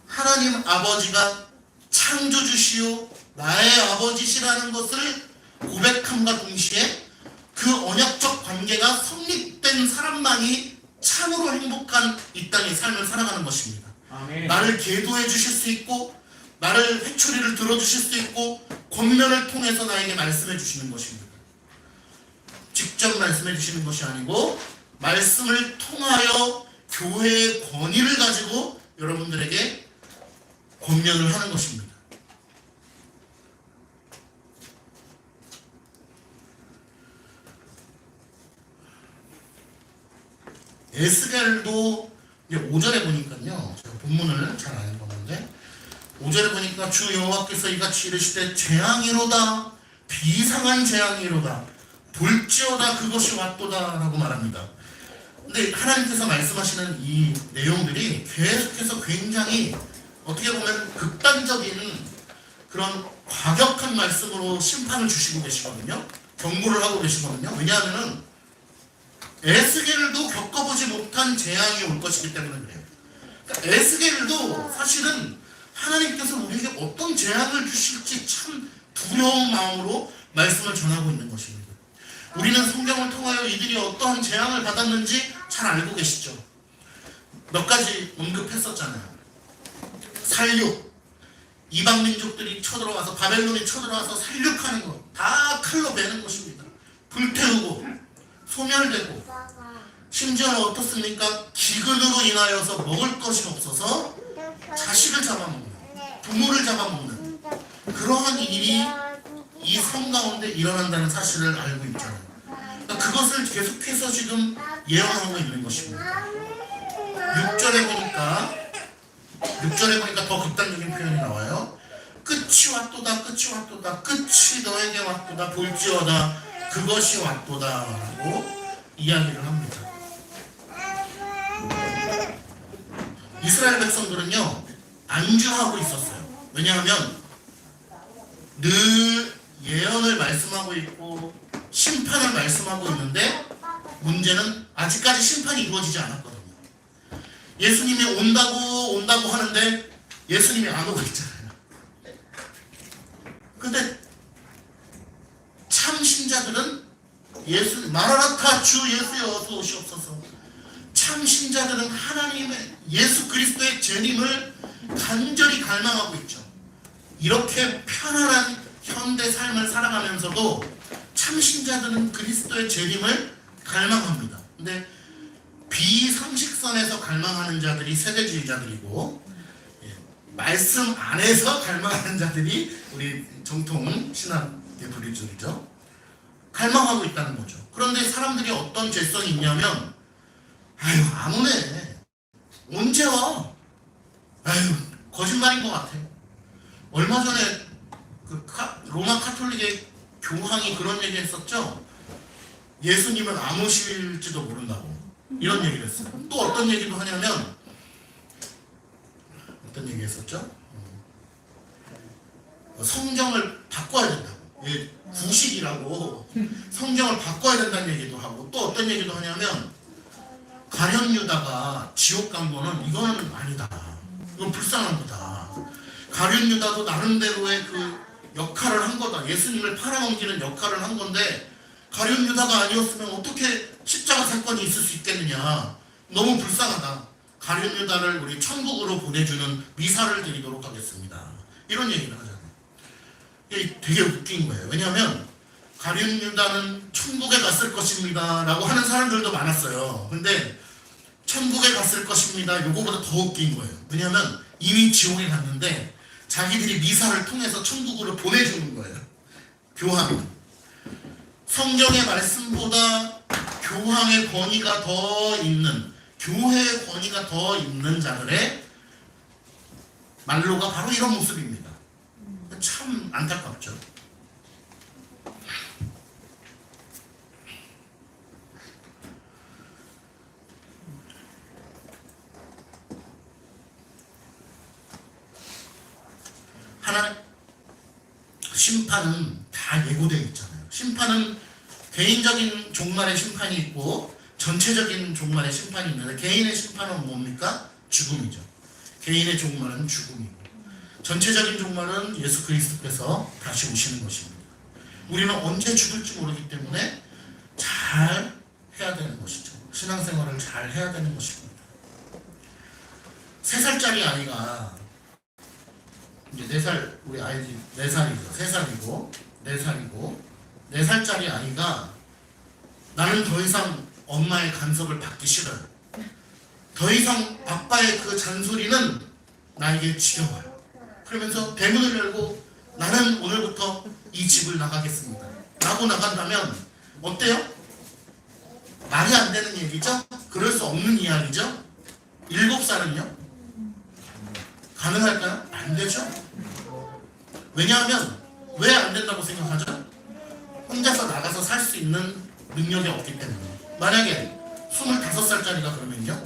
하나님 아버지가 창조주시오 나의 아버지시라는 것을 고백함과 동시에 그 언약적 관계가 성립된 사람만이 참으로 행복한 이 땅의 삶을 살아가는 것입니다. 아멘. 나를 계도해 주실 수 있고 나를 회초리를 들어주실 수 있고 권면을 통해서 나에게 말씀해 주시는 것입니다. 직접 말씀해 주시는 것이 아니고 말씀을 통하여 교회의 권위를 가지고 여러분들에게 권면을 하는 것입니다. 에스겔도 5절에 보니까요, 제가 본문을 잘 안 읽었는데 5절에 보니까 주 여호와께서 이같이 이르시되 재앙이로다 비상한 재앙이로다 볼지어다 그것이 왔도다 라고 말합니다. 근데 하나님께서 말씀하시는 이 내용들이 계속해서 굉장히 어떻게 보면 극단적인 그런 과격한 말씀으로 심판을 주시고 계시거든요. 경고를 하고 계시거든요. 왜냐하면 에스겔도 겪어보지 못한 재앙이 올 것이기 때문에 그래요. 그러니까 에스겔도 사실은 하나님께서 우리에게 어떤 재앙을 주실지 참 두려운 마음으로 말씀을 전하고 있는 것입니다. 우리는 성경을 통하여 이들이 어떠한 재앙을 받았는지 잘 알고 계시죠. 몇 가지 언급했었잖아요. 살육, 이방 민족들이 쳐들어와서 바벨론이 쳐들어와서 살육하는 것, 다 칼로 베는 것입니다. 불태우고 소멸되고 심지어는 어떻습니까? 기근으로 인하여서 먹을 것이 없어서 자식을 잡아먹는, 부모를 잡아먹는 그러한 일이 이 삶 가운데 일어난다는 사실을 알고 있잖아요. 그러니까 그것을 계속해서 지금 예언하고 있는 것입니다. 6절에 보니까 더 극단적인 표현이 나와요. 끝이 왔도다, 끝이 왔도다, 끝이 너에게 왔도다, 볼지어다, 그것이 왔도다 라고 이야기를 합니다. 이스라엘 백성들은요 안주하고 있었어요. 왜냐하면 늘 예언을 말씀하고 있고 심판을 말씀하고 있는데 문제는 아직까지 심판이 이루어지지 않았거든요. 예수님이 온다고 하는데 예수님이 안 오고 있잖아요. 근데 참 신자들은 마라나타 주 예수여 어서 오시옵소서. 참 신자들은 하나님의 예수 그리스도의 재림을 간절히 갈망하고 있죠. 이렇게 편안한 현대 삶을 살아가면서도 참 신자들은 그리스도의 재림을 갈망합니다. 근데 비상식선에서 갈망하는 자들이 세대주의자들이고 말씀 안에서 갈망하는 자들이 우리 정통 신학의 분류들이죠. 갈망하고 있다는 거죠. 그런데 사람들이 어떤 죄성이 있냐면 아유 안 오네. 언제 와? 아유 거짓말인 것 같아. 얼마 전에 그 로마 카톨릭의 교황이 그런 얘기 했었죠. 예수님은 안 오실지도 모른다고 이런 얘기를 했어요. 또 어떤 얘기도 하냐면 어떤 얘기 했었죠? 성경을 바꿔야 된다고. 구식이라고 성경을 바꿔야 된다는 얘기도 하고 또 어떤 얘기도 하냐면 가룟 유다가 지옥 간 거는 이거는 아니다. 이건 불쌍한 거다. 가룟 유다도 나름대로의 그 역할을 한 거다. 예수님을 팔아넘기는 역할을 한 건데 가룟 유다가 아니었으면 어떻게 십자가 사건이 있을 수 있겠느냐. 너무 불쌍하다. 가룟 유다를 우리 천국으로 보내주는 미사를 드리도록 하겠습니다. 이런 얘기를 하잖아요. 이게 되게 웃긴 거예요. 왜냐하면 가룟 유다는 천국에 갔을 것입니다 라고 하는 사람들도 많았어요. 근데 천국에 갔을 것입니다 요거보다 더 웃긴 거예요. 왜냐하면 이미 지옥에 갔는데 자기들이 미사를 통해서 천국으로 보내주는 거예요. 교황은 성경의 말씀보다 교황의 권위가 더 있는, 교회의 권위가 더 있는 자들의 말로가 바로 이런 모습입니다. 참 안타깝죠. 심판은 다 예고되어 있잖아요. 심판은 개인적인 종말의 심판이 있고 전체적인 종말의 심판이 있는데 개인의 심판은 뭡니까? 죽음이죠. 개인의 종말은 죽음이고 전체적인 종말은 예수 그리스도께서 다시 오시는 것입니다. 우리는 언제 죽을지 모르기 때문에 잘 해야 되는 것이죠. 신앙생활을 잘 해야 되는 것입니다. 3살짜리 아이가 이제 4살, 우리 아이들이 4살이고 3살이고 4살이고 4살짜리 아이가 나는 더 이상 엄마의 간섭을 받기 싫어요. 더 이상 아빠의 그 잔소리는 나에게 지겨워요. 그러면서 대문을 열고 나는 오늘부터 이 집을 나가겠습니다 라고 나간다면 어때요? 말이 안 되는 얘기죠? 그럴 수 없는 이야기죠? 7살은요? 가능할까요? 안 되죠? 왜냐하면 왜 안 된다고 생각하죠? 혼자서 나가서 살 수 있는 능력이 없기 때문에. 만약에 25살짜리가 그러면요?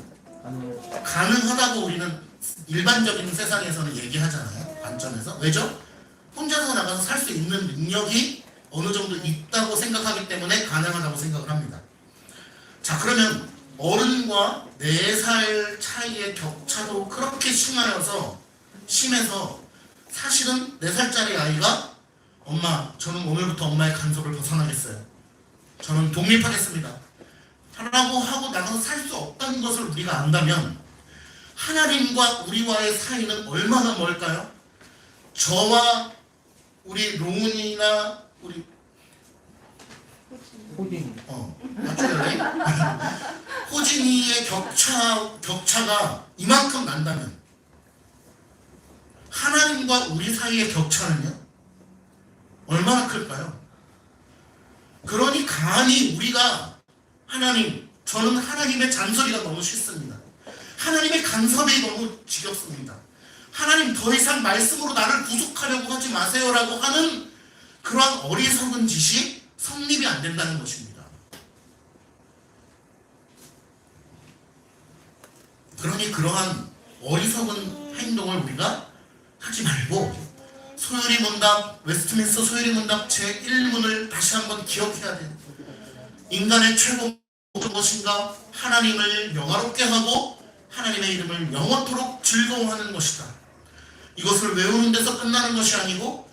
가능하다고 우리는 일반적인 세상에서는 얘기하잖아요. 관점에서. 왜죠? 혼자서 나가서 살 수 있는 능력이 어느 정도 있다고 생각하기 때문에 가능하다고 생각을 합니다. 자, 그러면 어른과 4살 차이의 격차도 그렇게 심해서 사실은 4살짜리 아이가 엄마, 저는 오늘부터 엄마의 간섭을 벗어나겠어요. 저는 독립하겠습니다. 라고 하고 나가서 살 수 없다는 것을 우리가 안다면 하나님과 우리와의 사이는 얼마나 멀까요? 저와 우리 롱은이나 우리 호진이. 맞춰요. 호진이의 격차가 이만큼 난다면 하나님과 우리 사이의 격차는요? 얼마나 클까요? 그러니 감히 우리가 저는 하나님의 잔소리가 너무 싫습니다. 하나님의 간섭이 너무 지겹습니다. 하나님 더 이상 말씀으로 나를 구속하려고 하지 마세요라고 하는 그러한 어리석은 짓이 성립이 안 된다는 것입니다. 그러니 그러한 어리석은 행동을 우리가 하지 말고 소요리 문답, 웨스트민스터 소요리 문답 제1문을 다시 한번 기억해야 돼요. 인간의 최고 목적은 무엇인가? 하나님을 영화롭게 하고 하나님의 이름을 영원토록 즐거워하는 것이다. 이것을 외우는 데서 끝나는 것이 아니고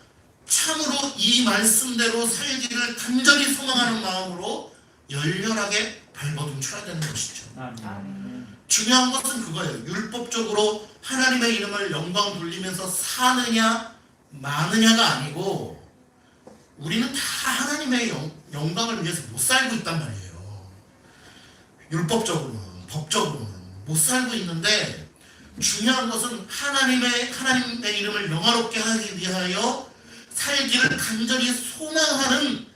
참으로 이 말씀대로 살기를 간절히 소망하는 마음으로 열렬하게 발버둥쳐야 되는 것이죠. 중요한 것은 그거예요. 율법적으로 하나님의 이름을 영광 돌리면서 사느냐 마느냐가 아니고 우리는 다 하나님의 영광을 위해서 못 살고 있단 말이에요. 율법적으로는, 법적으로는 못 살고 있는데 중요한 것은 하나님의 이름을 영화롭게 하기 위하여 살기를 간절히 소망하는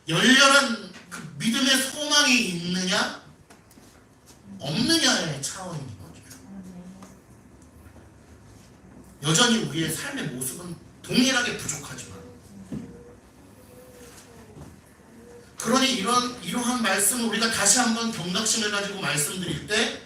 열렬한 그 믿음의 소망이 있느냐 없느냐의 차원인 거죠. 여전히 우리의 삶의 모습은 동일하게 부족하지만 그러니 이러한 말씀을 우리가 다시 한번 경각심을 가지고 말씀드릴 때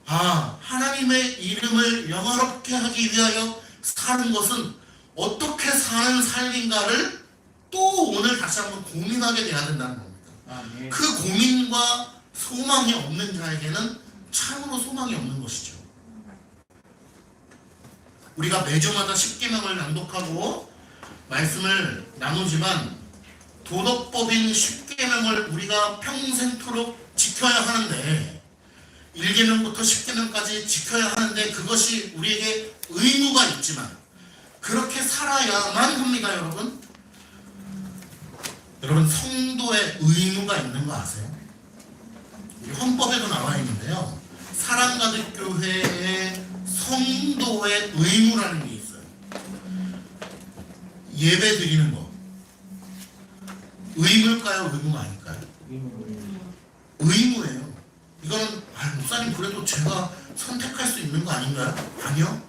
하나님의 이름을 영화롭게 하기 위하여 사는 것은 어떻게 사는 삶인가를 또 오늘 다시 한번 고민하게 돼야 된다는 겁니다. 그 고민과 소망이 없는 자에게는 참으로 소망이 없는 것이죠. 우리가 매주마다 십계명을 낭독하고 말씀을 나누지만 도덕법인 십계명을 우리가 평생토록 지켜야 하는데 1계명부터 10계명까지 지켜야 하는데 그것이 우리에게 의무가 있지만 그렇게 살아야만 합니다. 여러분 성도의 의무가 있는 거 아세요? 우리 헌법에도 나와 있는데요. 사랑가족교회의 성도의 의무라는 게 있어요. 예배 드리는 거 의무일까요? 의무가 아닐까요? 의무예요. 이거는 목사님 그래도 제가 선택할 수 있는 거 아닌가요? 아니요.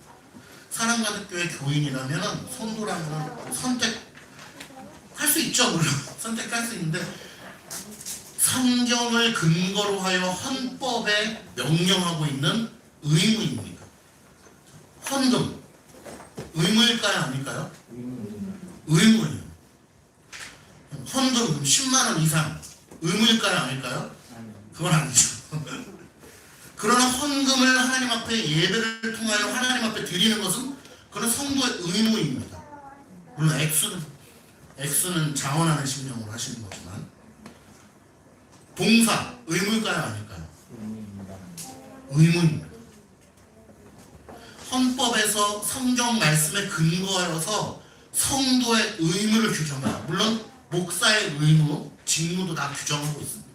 사랑가족교회 교인이라면 성도라면 선택할 수 있죠. 물론 선택할 수 있는데 성경을 근거로 하여 헌법에 명령하고 있는 의무입니다. 헌금 의무일까요? 아닐까요? 의무예요. 헌금 10만 원 이상 의무일까요? 아닐까요? 그건 아니죠. 그러나 헌금을 하나님 앞에 예배를 통하여 하나님 앞에 드리는 것은 그런 성도의 의무입니다. 물론 액수는 자원하는 심령으로 하시는 거지만 봉사 의무일까요? 아닐까요? 의무입니다. 헌법에서 성경 말씀에 근거하여서 성도의 의무를 규정합니다. 물론 목사의 의무, 직무도 다 규정하고 있습니다.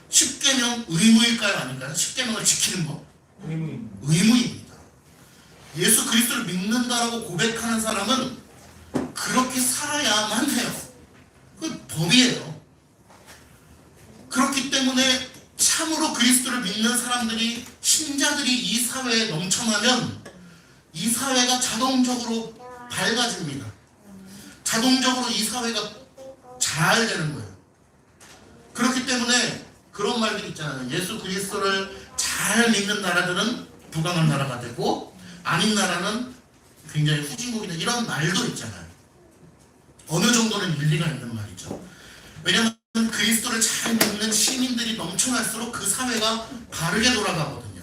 10계명 의무일까요? 아닐까요? 10계명을 지키는 거 의무입니다. 예수 그리스도를 믿는다라고 고백하는 사람은 그렇게 살아야만 해요. 그 법이에요. 그렇기 때문에 참으로 그리스도를 믿는 사람들이 신자들이 이 사회에 넘쳐나면 이 사회가 자동적으로 밝아집니다. 자동적으로 이 사회가 잘 되는 거예요. 그렇기 때문에 그런 말들이 있잖아요. 예수 그리스도를 잘 믿는 나라들은 부강한 나라가 되고 아닌 나라는 굉장히 후진국이 되는 이런 말도 있잖아요. 어느 정도는 일리가 있는 말이죠. 왜냐하면 그리스도를 잘 믿는 시민들이 넘쳐날수록 그 사회가 바르게 돌아가거든요.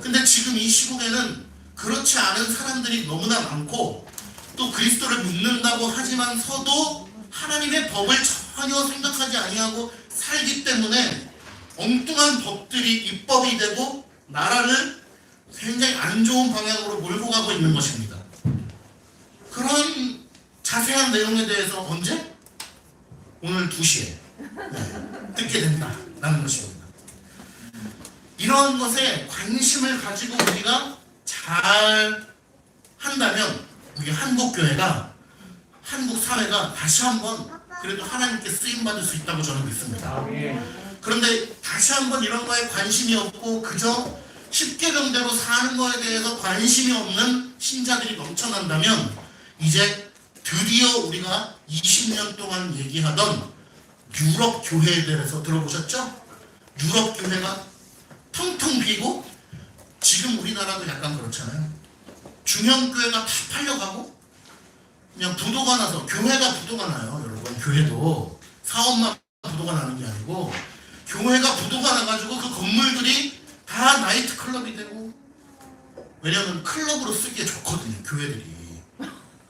근데 지금 이 시국에는 그렇지 않은 사람들이 너무나 많고 또 그리스도를 믿는다고 하지만서도 하나님의 법을 전혀 생각하지 아니하고 살기 때문에 엉뚱한 법들이 입법이 되고 나라를 굉장히 안 좋은 방향으로 몰고 가고 있는 것입니다. 그런 자세한 내용에 대해서 언제? 오늘 2시에 듣게 된다라는 것입니다. 이런 것에 관심을 가지고 우리가 잘 한다면 우리 한국교회가, 한국 사회가 다시 한번 그래도 하나님께 쓰임받을 수 있다고 저는 믿습니다. 아멘. 그런데 다시 한번 이런 거에 관심이 없고 그저 십계명대로 사는 거에 대해서 관심이 없는 신자들이 넘쳐난다면 이제 드디어 우리가 20년 동안 얘기하던 유럽 교회에 대해서 들어보셨죠? 유럽 교회가 텅텅 비고 지금 우리나라도 약간 그렇잖아요. 중형교회가 다 팔려가고 그냥 부도가 나서, 교회가 부도가 나요. 여러분, 교회도 사업만 부도가 나는 게 아니고 교회가 부도가 나가지고 그 건물들이 다 나이트클럽이 되고, 왜냐면 클럽으로 쓰기에 좋거든요, 교회들이.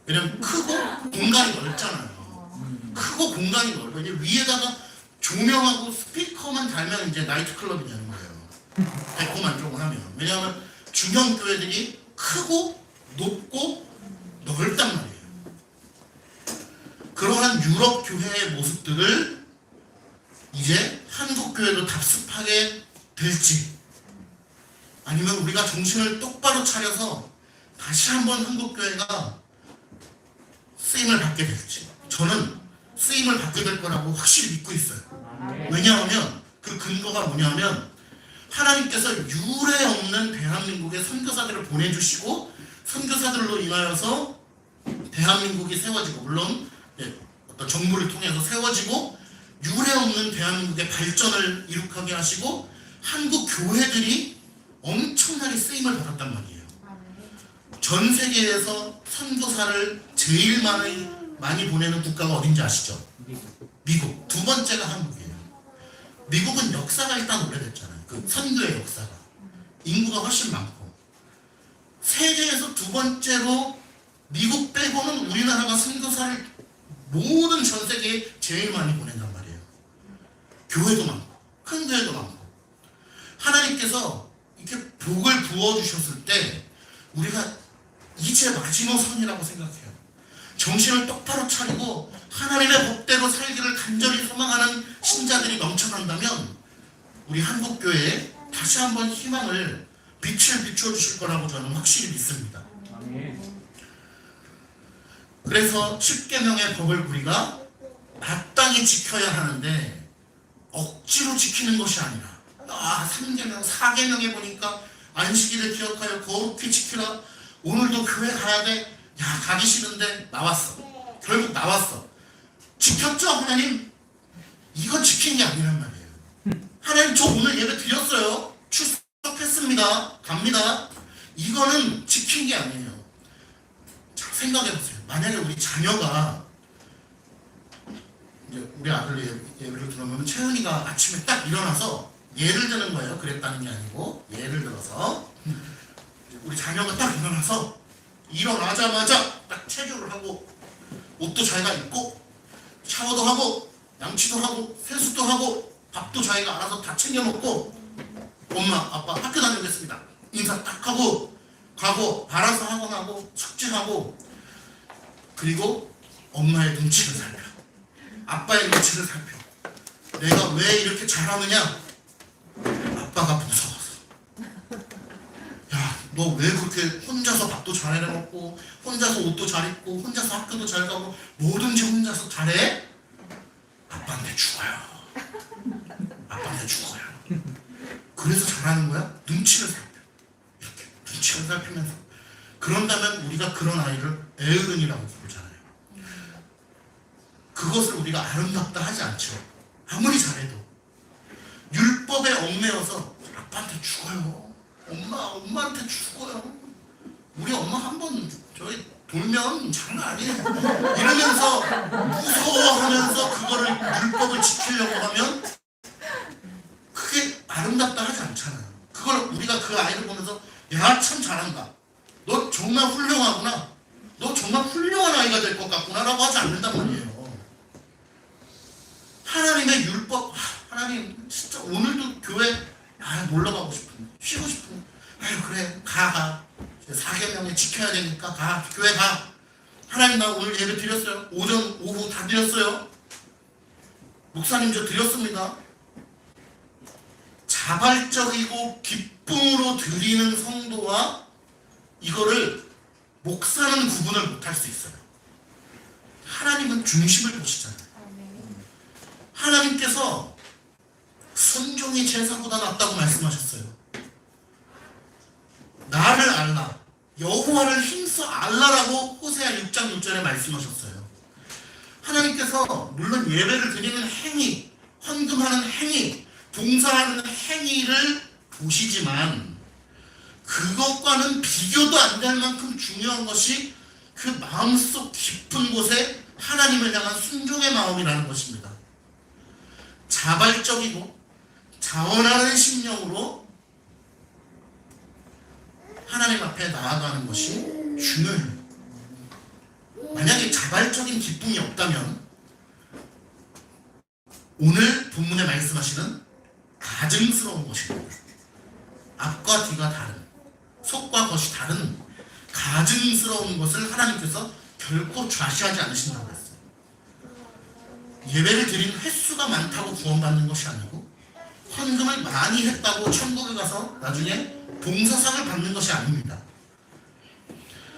왜냐면 크고 공간이 넓잖아요. 크고 공간이 넓어. 이제 위에다가 조명하고 스피커만 달면 이제 나이트클럽이 되는 거예요. 데코만 하면. 왜냐하면 중형 교회들이 크고 높고 넓단 말이에요. 그러한 유럽 교회의 모습들을 이제 한국 교회도 답습하게 될지, 아니면 우리가 정신을 똑바로 차려서 다시 한번 한국 교회가 쓰임을 받게 될지, 저는 쓰임을 받게 될 거라고 확실히 믿고 있어요. 왜냐하면 그 근거가 뭐냐면 하나님께서 유례 없는 대한민국에 선교사들을 보내주시고 선교사들로 인하여서 대한민국이 세워지고, 물론 어떤 정부를 통해서 세워지고 유례 없는 대한민국의 발전을 이룩하게 하시고 한국 교회들이 엄청나게 쓰임을 받았단 말이에요. 전 세계에서 선교사를 제일 많이 보내는 국가가 어딘지 아시죠? 미국. 두 번째가 한국이에요. 미국은 역사가 일단 오래됐잖아요. 그 선교의 역사가. 인구가 훨씬 많고. 세계에서 두 번째로 미국 빼고는 우리나라가 선교사를 모든 전 세계에 제일 많이 보낸단 말이에요. 교회도 많고 큰 교회도 많고. 하나님께서 이렇게 복을 부어주셨을 때 우리가 이제 마지노선이라고 생각해요. 정신을 똑바로 차리고 하나님의 법대로 살기를 간절히 소망하는 신자들이 넘쳐난다면 우리 한국교회에 다시 한번 희망을, 빛을 비춰주실 거라고 저는 확실히 믿습니다. 그래서 10계명의 법을 우리가 마땅히 지켜야 하는데 억지로 지키는 것이 아니라 3계명, 4계명에 보니까 안식일을 기억하여 거룩히 지키라. 오늘도 교회 가야 돼. 야, 가기 싫은데 나왔어. 결국 나왔어. 지켰죠, 하나님? 이건 지킨 게 아니란 말이에요. 하나님, 저 오늘 예배 드렸어요. 출석했습니다. 갑니다. 이거는 지킨 게 아니에요. 자, 생각해보세요. 만약에 우리 자녀가, 이제 우리 아들 예를 들어보면 채은이가 아침에 딱 일어나서, 예를 드는 거예요. 그랬다는 게 아니고, 예를 들어서 우리 자녀가 딱 일어나서 일어나자마자 딱 체조를 하고 옷도 자기가 입고 샤워도 하고 양치도 하고 세수도 하고 밥도 자기가 알아서 다 챙겨 먹고, 엄마 아빠 학교 다녀오겠습니다. 인사 딱 하고 가고 알아서 학원하고 숙제하고, 그리고 엄마의 눈치를 살펴, 아빠의 눈치를 살펴. 내가 왜 이렇게 잘하느냐? 아빠가 무서워서. 야, 너 왜 그렇게 혼자서 밥도 잘 해 먹고 혼자서 옷도 잘 입고 혼자서 학교도 잘 가고 뭐든지 혼자서 잘해? 아빠한테 죽어요. 아빠한테 죽어요. 그래서 잘하는 거야? 눈치를 살펴. 이렇게 눈치를 살피면서. 그런다면 우리가 그런 아이를 애어른이라고 부르잖아요. 그것을 우리가 아름답다 하지 않죠. 아무리 잘해도. 율법에 얽매여서 아빠한테 죽어요. 엄마한테 죽어요. 우리 엄마 한번 저기 돌면 장난 아니에요. 이러면서 무서워하면서 그거를 율법을 지키려고 하면 그게 아름답다 하지 않잖아요. 그걸 우리가 그 아이를 보면서 야, 참 잘한다. 너 정말 훌륭하구나. 너 정말 훌륭한 아이가 될 것 같구나 라고 하지 않는단 말이에요. 하나님의 율법, 하나님 진짜 오늘도 교회 놀러 가고 싶은데, 쉬고 싶은데, 아유 그래 가. 4계명에 지켜야 되니까 가. 교회 가. 하나님 나 오늘 예배 드렸어요. 오전 오후 다 드렸어요. 목사님 저 드렸습니다. 자발적이고 기쁨으로 드리는 성도와 이거를 목사는 구분을 못할 수 있어요. 하나님은 중심을 보시잖아요. 하나님께서 순종이 제사보다 낫다고 말씀하셨어요. 나를 알라, 여호와를 힘써 알라라고 호세아 6장 6절에 말씀하셨어요. 하나님께서 물론 예배를 드리는 행위, 헌금하는 행위, 봉사하는 행위를 보시지만 그것과는 비교도 안 될 만큼 중요한 것이 그 마음속 깊은 곳에 하나님을 향한 순종의 마음이라는 것입니다. 자발적이고 자원하는 심령으로 하나님 앞에 나아가는 것이 중요해요. 만약에 자발적인 기쁨이 없다면 오늘 본문에 말씀하시는 가증스러운 것입니다. 앞과 뒤가 다른, 속과 겉이 다른 가증스러운 것을 하나님께서 결코 좌시하지 않으신다고 했어요. 예배를 드린 횟수가 많다고 구원받는 것이 아니고 헌금을 많이 했다고 천국에 가서 나중에 봉사상을 받는 것이 아닙니다.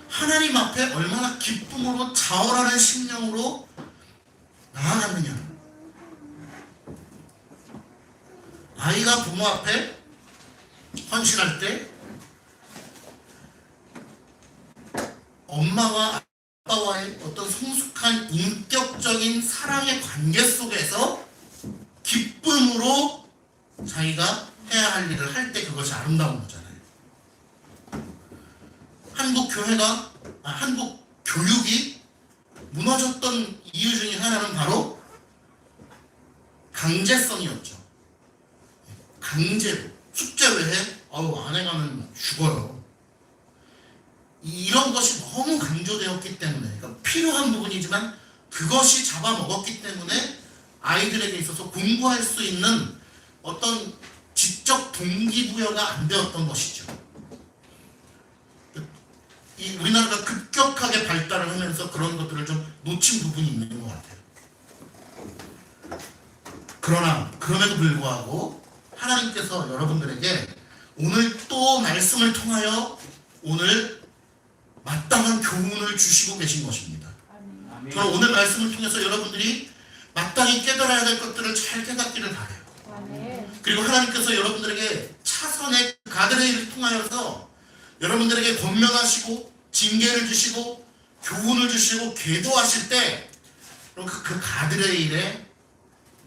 하나님 앞에 얼마나 기쁨으로 자원하는 심령으로 나아갔느냐. 아이가 부모 앞에 헌신할 때 엄마와 아빠와의 어떤 성숙한 인격적인 사랑의 관계 속에서 기쁨으로 자기가 해야 할 일을 할 때 그것이 아름다운 거잖아요. 한국 교육이 무너졌던 이유 중에 하나는 바로 강제성이었죠. 강제로 숙제 왜 해? 안 해가면 죽어요. 이런 것이 너무 강조되었기 때문에, 그러니까 필요한 부분이지만 그것이 잡아먹었기 때문에 아이들에게 있어서 공부할 수 있는 어떤 지적 동기부여가 안 되었던 것이죠. 우리나라가 급격하게 발달을 하면서 그런 것들을 좀 놓친 부분이 있는 것 같아요. 그러나 그럼에도 불구하고 하나님께서 여러분들에게 오늘 또 말씀을 통하여 오늘 마땅한 교훈을 주시고 계신 것입니다. 저는 오늘 말씀을 통해서 여러분들이 마땅히 깨달아야 될 것들을 잘 깨닫기를 바라요. 그리고 하나님께서 여러분들에게 차선의 가드레일을 통하여서 여러분들에게 권면하시고 징계를 주시고 교훈을 주시고 계도하실 때 그 가드레일에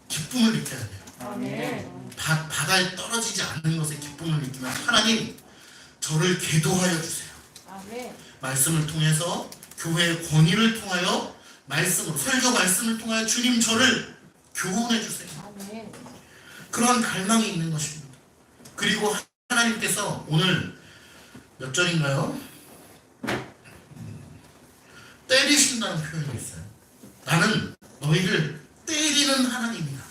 기쁨을 느껴야 돼요. 바다에 떨어지지 않는 것에 기쁨을 느끼면 하나님 저를 계도하여 주세요. 말씀을 통해서 교회의 권위를 통하여 말씀으로 설교 말씀을 통하여 주님 저를 교훈해 주세요. 그러한 갈망이 있는 것입니다. 그리고 하나님께서 오늘 몇 절인가요? 때리신다는 표현이 있어요. 나는 너희를 때리는 하나님이다.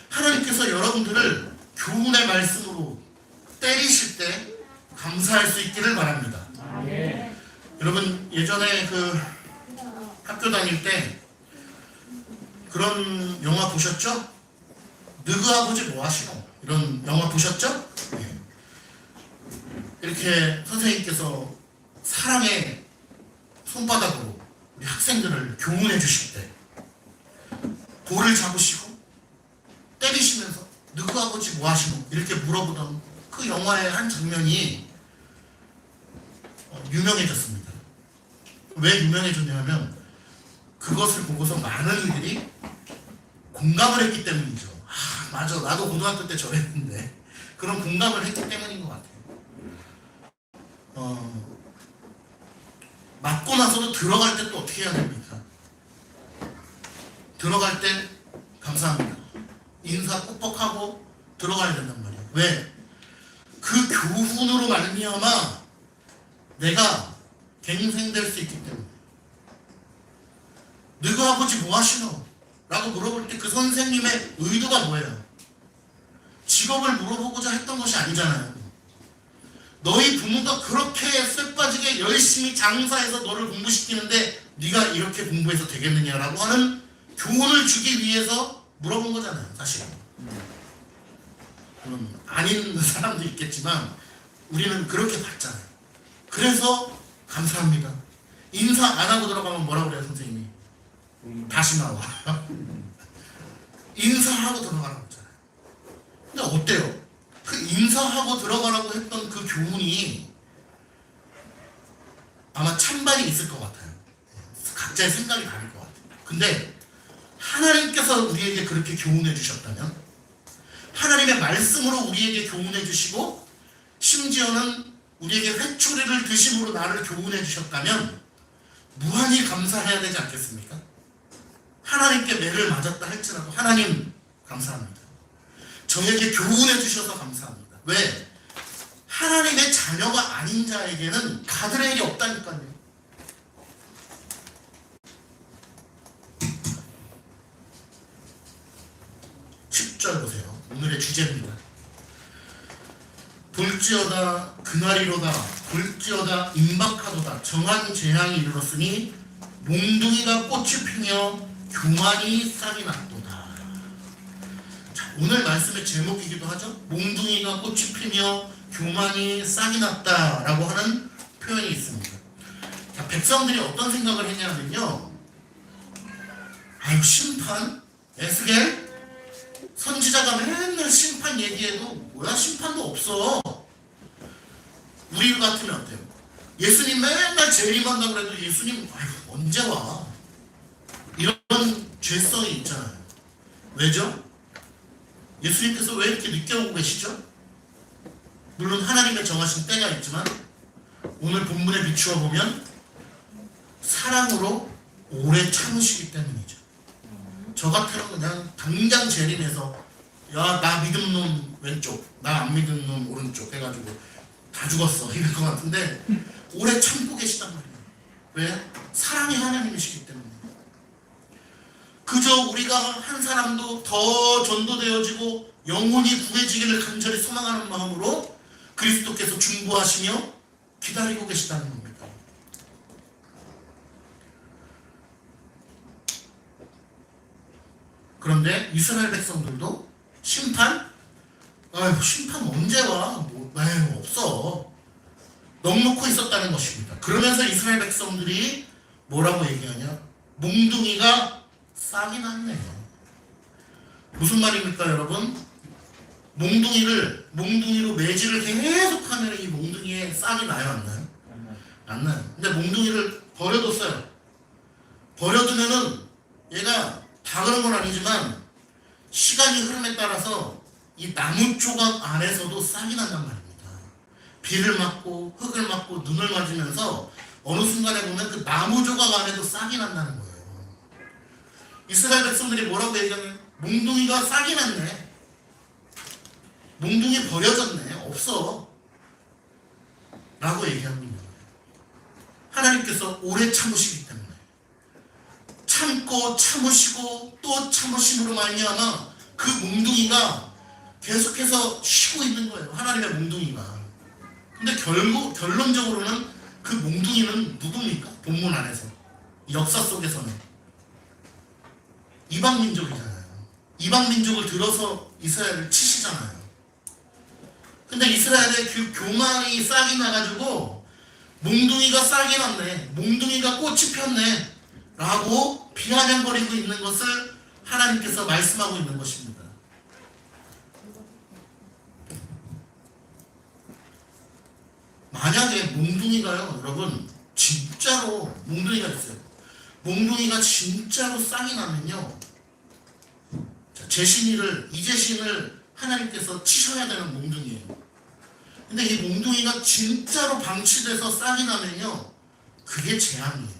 하나님께서 여러분들을 교훈의 말씀으로 때리실 때 감사할 수 있기를 바랍니다. 여러분 예전에 그 학교 다닐 때 그런 영화 보셨죠? 너그 아버지 뭐 하시노? 이런 영화 보셨죠? 네. 이렇게 선생님께서 사랑의 손바닥으로 우리 학생들을 교훈해 주실 때 볼을 잡으시고 때리시면서 너그 아버지 뭐 하시노? 이렇게 물어보던 그 영화의 한 장면이 유명해졌습니다. 왜 유명해졌냐면 그것을 보고서 많은 이들이 공감을 했기 때문이죠. 맞아, 나도 고등학교 때 저랬는데 그런 공감을 했기 때문인 것 같아요. 맞고 나서도 들어갈 때 또 어떻게 해야 됩니까? 들어갈 때 감사합니다. 인사 뻑뻑하고 들어가야 된단 말이에요. 왜? 그 교훈으로 말미암아 내가 갱생될 수 있기 때문에. 너그 아버지 뭐 하시노? 라고 물어볼 때 그 선생님의 의도가 뭐예요? 직업을 물어보고자 했던 것이 아니잖아요. 너희 부모가 그렇게 쇠빠지게 열심히 장사해서 너를 공부시키는데 네가 이렇게 공부해서 되겠느냐라고 하는 교훈을 주기 위해서 물어본 거잖아요, 사실. 물론 아닌 사람도 있겠지만 우리는 그렇게 봤잖아요. 그래서 감사합니다. 인사 안 하고 들어가면 뭐라고 그래요, 선생님이? 다시 나와. 인사하고 들어가라고 했잖아요. 근데 어때요? 그 인사하고 들어가라고 했던 그 교훈이 아마 찬반이 있을 것 같아요. 각자의 생각이 다를 것 같아요. 근데 하나님께서 우리에게 그렇게 교훈해 주셨다면, 하나님의 말씀으로 우리에게 교훈해 주시고 심지어는 우리에게 회초리를 드심으로 나를 교훈해 주셨다면 무한히 감사해야 되지 않겠습니까? 하나님께 매를 맞았다 할지라도 하나님 감사합니다. 저에게 교훈해 주셔서 감사합니다. 왜? 하나님의 자녀가 아닌 자에게는 가드레일이 없다니까요. 10절 보세요. 오늘의 주제입니다. 볼지어다 그날이로다 볼지어다 임박하도다 정한 재앙이 이르렀으니 몽둥이가 꽃이 피며 교만이 싹이 났도다. 자, 오늘 말씀의 제목이기도 하죠. 몽둥이가 꽃이 피며 교만이 싹이 났다라고 하는 표현이 있습니다. 자, 백성들이 어떤 생각을 했냐면요, 아유 심판? 에스겔? 선지자가 맨날 심판 얘기해도 뭐야, 심판도 없어. 우리 같으면 어때요? 예수님 맨날 재림한다고 그래도 예수님 아유 언제 와? 이런 죄성이 있잖아요. 왜죠? 예수님께서 왜 이렇게 늦게 오고 계시죠? 물론 하나님의 정하신 때가 있지만 오늘 본문에 비추어 보면 사랑으로 오래 참으시기 때문이죠. 저 같으면 그냥 당장 재림해서 야 나 믿은 놈 왼쪽, 나 안 믿은 놈 오른쪽 해가지고 다 죽었어 이럴 것 같은데 오래 참고 계시단 말이에요. 왜? 사랑이 하나님이시기 때문에. 그저 우리가 한 사람도 더 전도되어지고 영혼이 구해지기를 간절히 소망하는 마음으로 그리스도께서 중보하시며 기다리고 계시다는 겁니다. 그런데 이스라엘 백성들도 심판? 아이고 심판 언제 와? 뭐, 아유 없어. 넉넉고 있었다는 것입니다. 그러면서 이스라엘 백성들이 뭐라고 얘기하냐? 몽둥이가 싹이 났네. 무슨 말입니까 여러분? 몽둥이로 매질을 계속하면 이 몽둥이에 싹이 나요 안 나요? 안 나요. 근데 몽둥이를 버려뒀어요. 버려두면은 얘가 다 그런 건 아니지만 시간이 흐름에 따라서 이 나무 조각 안에서도 싹이 난단 말입니다. 비를 맞고 흙을 맞고 눈을 맞으면서 어느 순간에 보면 그 나무 조각 안에도 싹이 난다는 거예요. 이스라엘 백성들이 뭐라고 얘기하면 몽둥이가 싹이 났네. 몽둥이 버려졌네. 없어. 라고 얘기합니다. 하나님께서 오래 참으시기 때문에 참고 참으시고 또 참으심으로 말미암아 그 몽둥이가 계속해서 쉬고 있는 거예요. 하나님의 몽둥이가. 근데 결론적으로는 그 몽둥이는 누굽니까? 본문 안에서 역사 속에서는 이방 민족이잖아요. 이방 민족을 들어서 이스라엘을 치시잖아요. 근데 이스라엘의 그 교만이 싹이 나가지고 몽둥이가 싹이 났네, 몽둥이가 꽃이 폈네 라고 비아냥거리고 있는 것을 하나님께서 말씀하고 있는 것입니다. 만약에 몽둥이가요, 여러분 진짜로 몽둥이가 있어요. 몽둥이가 진짜로 싹이 나면요, 제신이를, 이제신을 하나님께서 치셔야 되는 몽둥이에요. 근데 이 몽둥이가 진짜로 방치돼서 싹이 나면요, 그게 재앙이에요.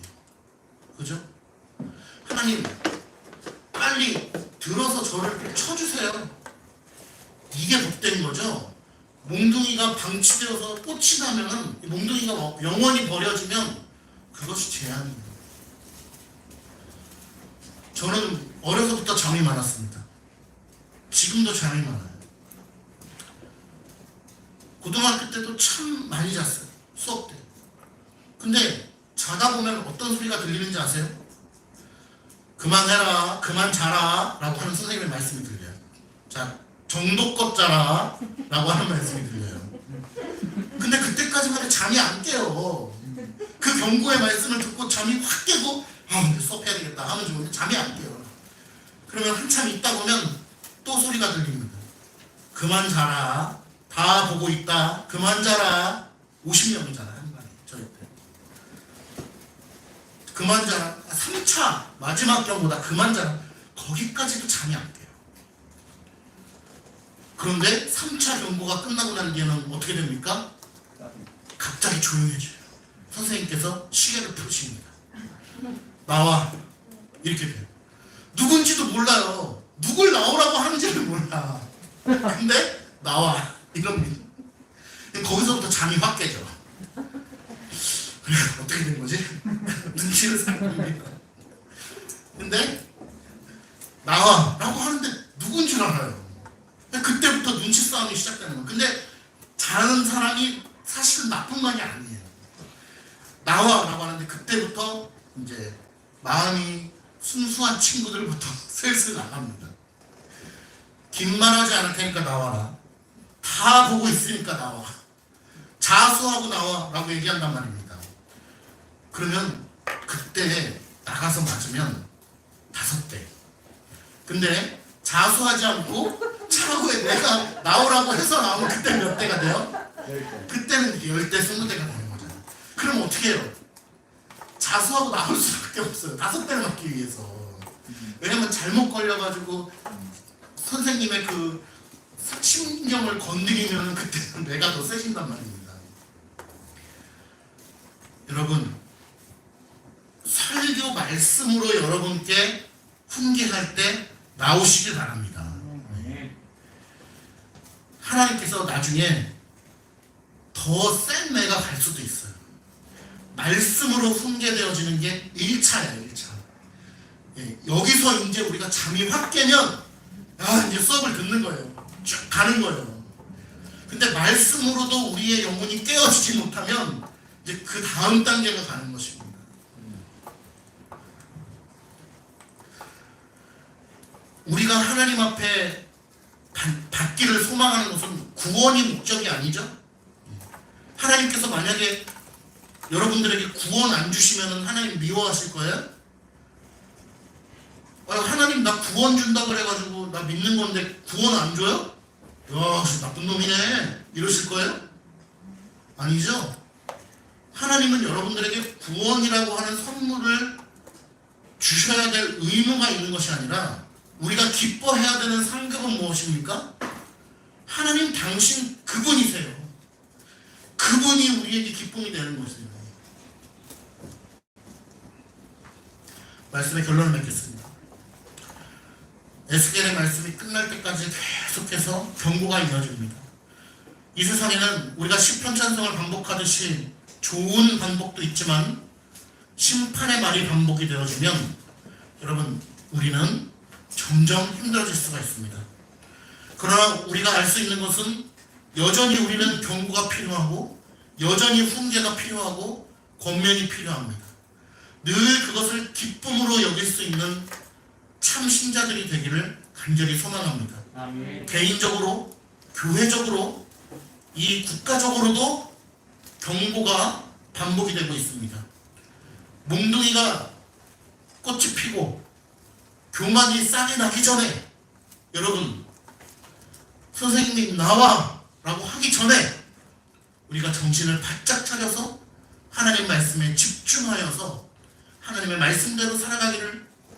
그죠? 하나님 빨리 들어서 저를 쳐주세요. 이게 복된 거죠. 몽둥이가 방치되어서 꽃이 나면은, 몽둥이가 영원히 버려지면 그것이 재앙이에요. 저는 어려서부터 잠이 많았습니다. 지금도 잠이 많아요. 고등학교 때도 참 많이 잤어요. 수업 때. 근데 자다 보면 어떤 소리가 들리는지 아세요? 그만해라, 그만 자라 라고 하는 선생님의 말씀이 들려요. 자, 정도껏 자라 라고 하는 말씀이 들려요. 근데 그때까지만 해도 잠이 안 깨요. 그 경고의 말씀을 듣고 잠이 확 깨고 근데 수업해야 되겠다 하면 좋은데 잠이 안 깨요. 그러면 한참 있다 보면 또 소리가 들립니다. 그만 자라, 다 보고 있다, 그만 자라. 50명이잖아 한 반에 저희 때. 그만 자라. 3차 마지막 경보다 그만 자라. 거기까지도 잠이 안 깨요. 그런데 3차 경보가 끝나고 난 뒤에는 어떻게 됩니까? 갑자기 조용해져요. 선생님께서 시계를 푸십니다. 나와. 이렇게 돼요. 누군지도 몰라요. 누굴 나오라고 하는지를 몰라. 근데 나와. 이럽니다. 거기서부터 잠이 확 깨져. 어떻게 된 거지? 눈치를 살펴봅니다. 근데 나와 라고 하는데 누군 줄 알아요. 그때부터 눈치 싸움이 시작되는 거예요. 근데 자는 사람이 사실은 나뿐만이 아니에요. 나와 라고 하는데 그때부터 이제 마음이 순수한 친구들부터 슬슬 나갑니다. 긴 말하지 않을 테니까 나와라. 다 보고 있으니까 나와. 자수하고 나와 라고 얘기한단 말입니다. 그러면 그때 나가서 맞으면 5대. 근데 자수하지 않고 차후에 내가 나오라고 해서 나오면 그때 몇 대가 돼요? 그때는 10대, 20대가 되는 거잖아요. 그럼 어떻게 해요? 자수하고 나올 수밖에 없어요. 5대를 맞기 위해서. 왜냐면 잘못 걸려가지고 선생님의 그 심경을 건드리면 그때는 내가 더 세진단 말입니다. 여러분, 설교 말씀으로 여러분께 훈계할 때 나오시길 바랍니다. 하나님께서 나중에 더 센 매가 갈 수도 있어요. 말씀으로 훈계되어지는 게 1차예요. 1차. 여기서 이제 우리가 잠이 확 깨면 이제 수업을 듣는 거예요. 쭉 가는 거예요. 근데 말씀으로도 우리의 영혼이 깨어지지 못하면 이제 그 다음 단계가 가는 것입니다. 우리가 하나님 앞에 받기를 소망하는 것은 구원이 목적이 아니죠. 하나님께서 만약에 여러분들에게 구원 안 주시면 하나님 미워하실 거예요? 하나님 나 구원 준다 그래가지고 나 믿는 건데 구원 안 줘요? 야, 나쁜 놈이네 이러실 거예요? 아니죠. 하나님은 여러분들에게 구원이라고 하는 선물을 주셔야 될 의무가 있는 것이 아니라 우리가 기뻐해야 되는 상급은 무엇입니까? 하나님 당신 그분이세요. 그분이 우리에게 기쁨이 되는 것이에요. 말씀의 결론을 맺겠습니다. 에스겔의 말씀이 끝날 때까지 계속해서 경고가 이어집니다. 이 세상에는 우리가 시편 찬송을 반복하듯이 좋은 반복도 있지만 심판의 말이 반복이 되어지면 여러분 우리는 점점 힘들어질 수가 있습니다. 그러나 우리가 알 수 있는 것은 여전히 우리는 경고가 필요하고 여전히 훈계가 필요하고 권면이 필요합니다. 늘 그것을 기쁨으로 여길 수 있는 참 신자들이 되기를 간절히 소망합니다. 아멘. 개인적으로, 교회적으로, 이 국가적으로도 경고가 반복이 되고 있습니다. 몽둥이가 꽃이 피고 교만이 싹이 나기 전에 여러분 선생님이 나와 라고 하기 전에 우리가 정신을 바짝 차려서 하나님 말씀에 집중하여서 하나님의 말씀대로 살아가기를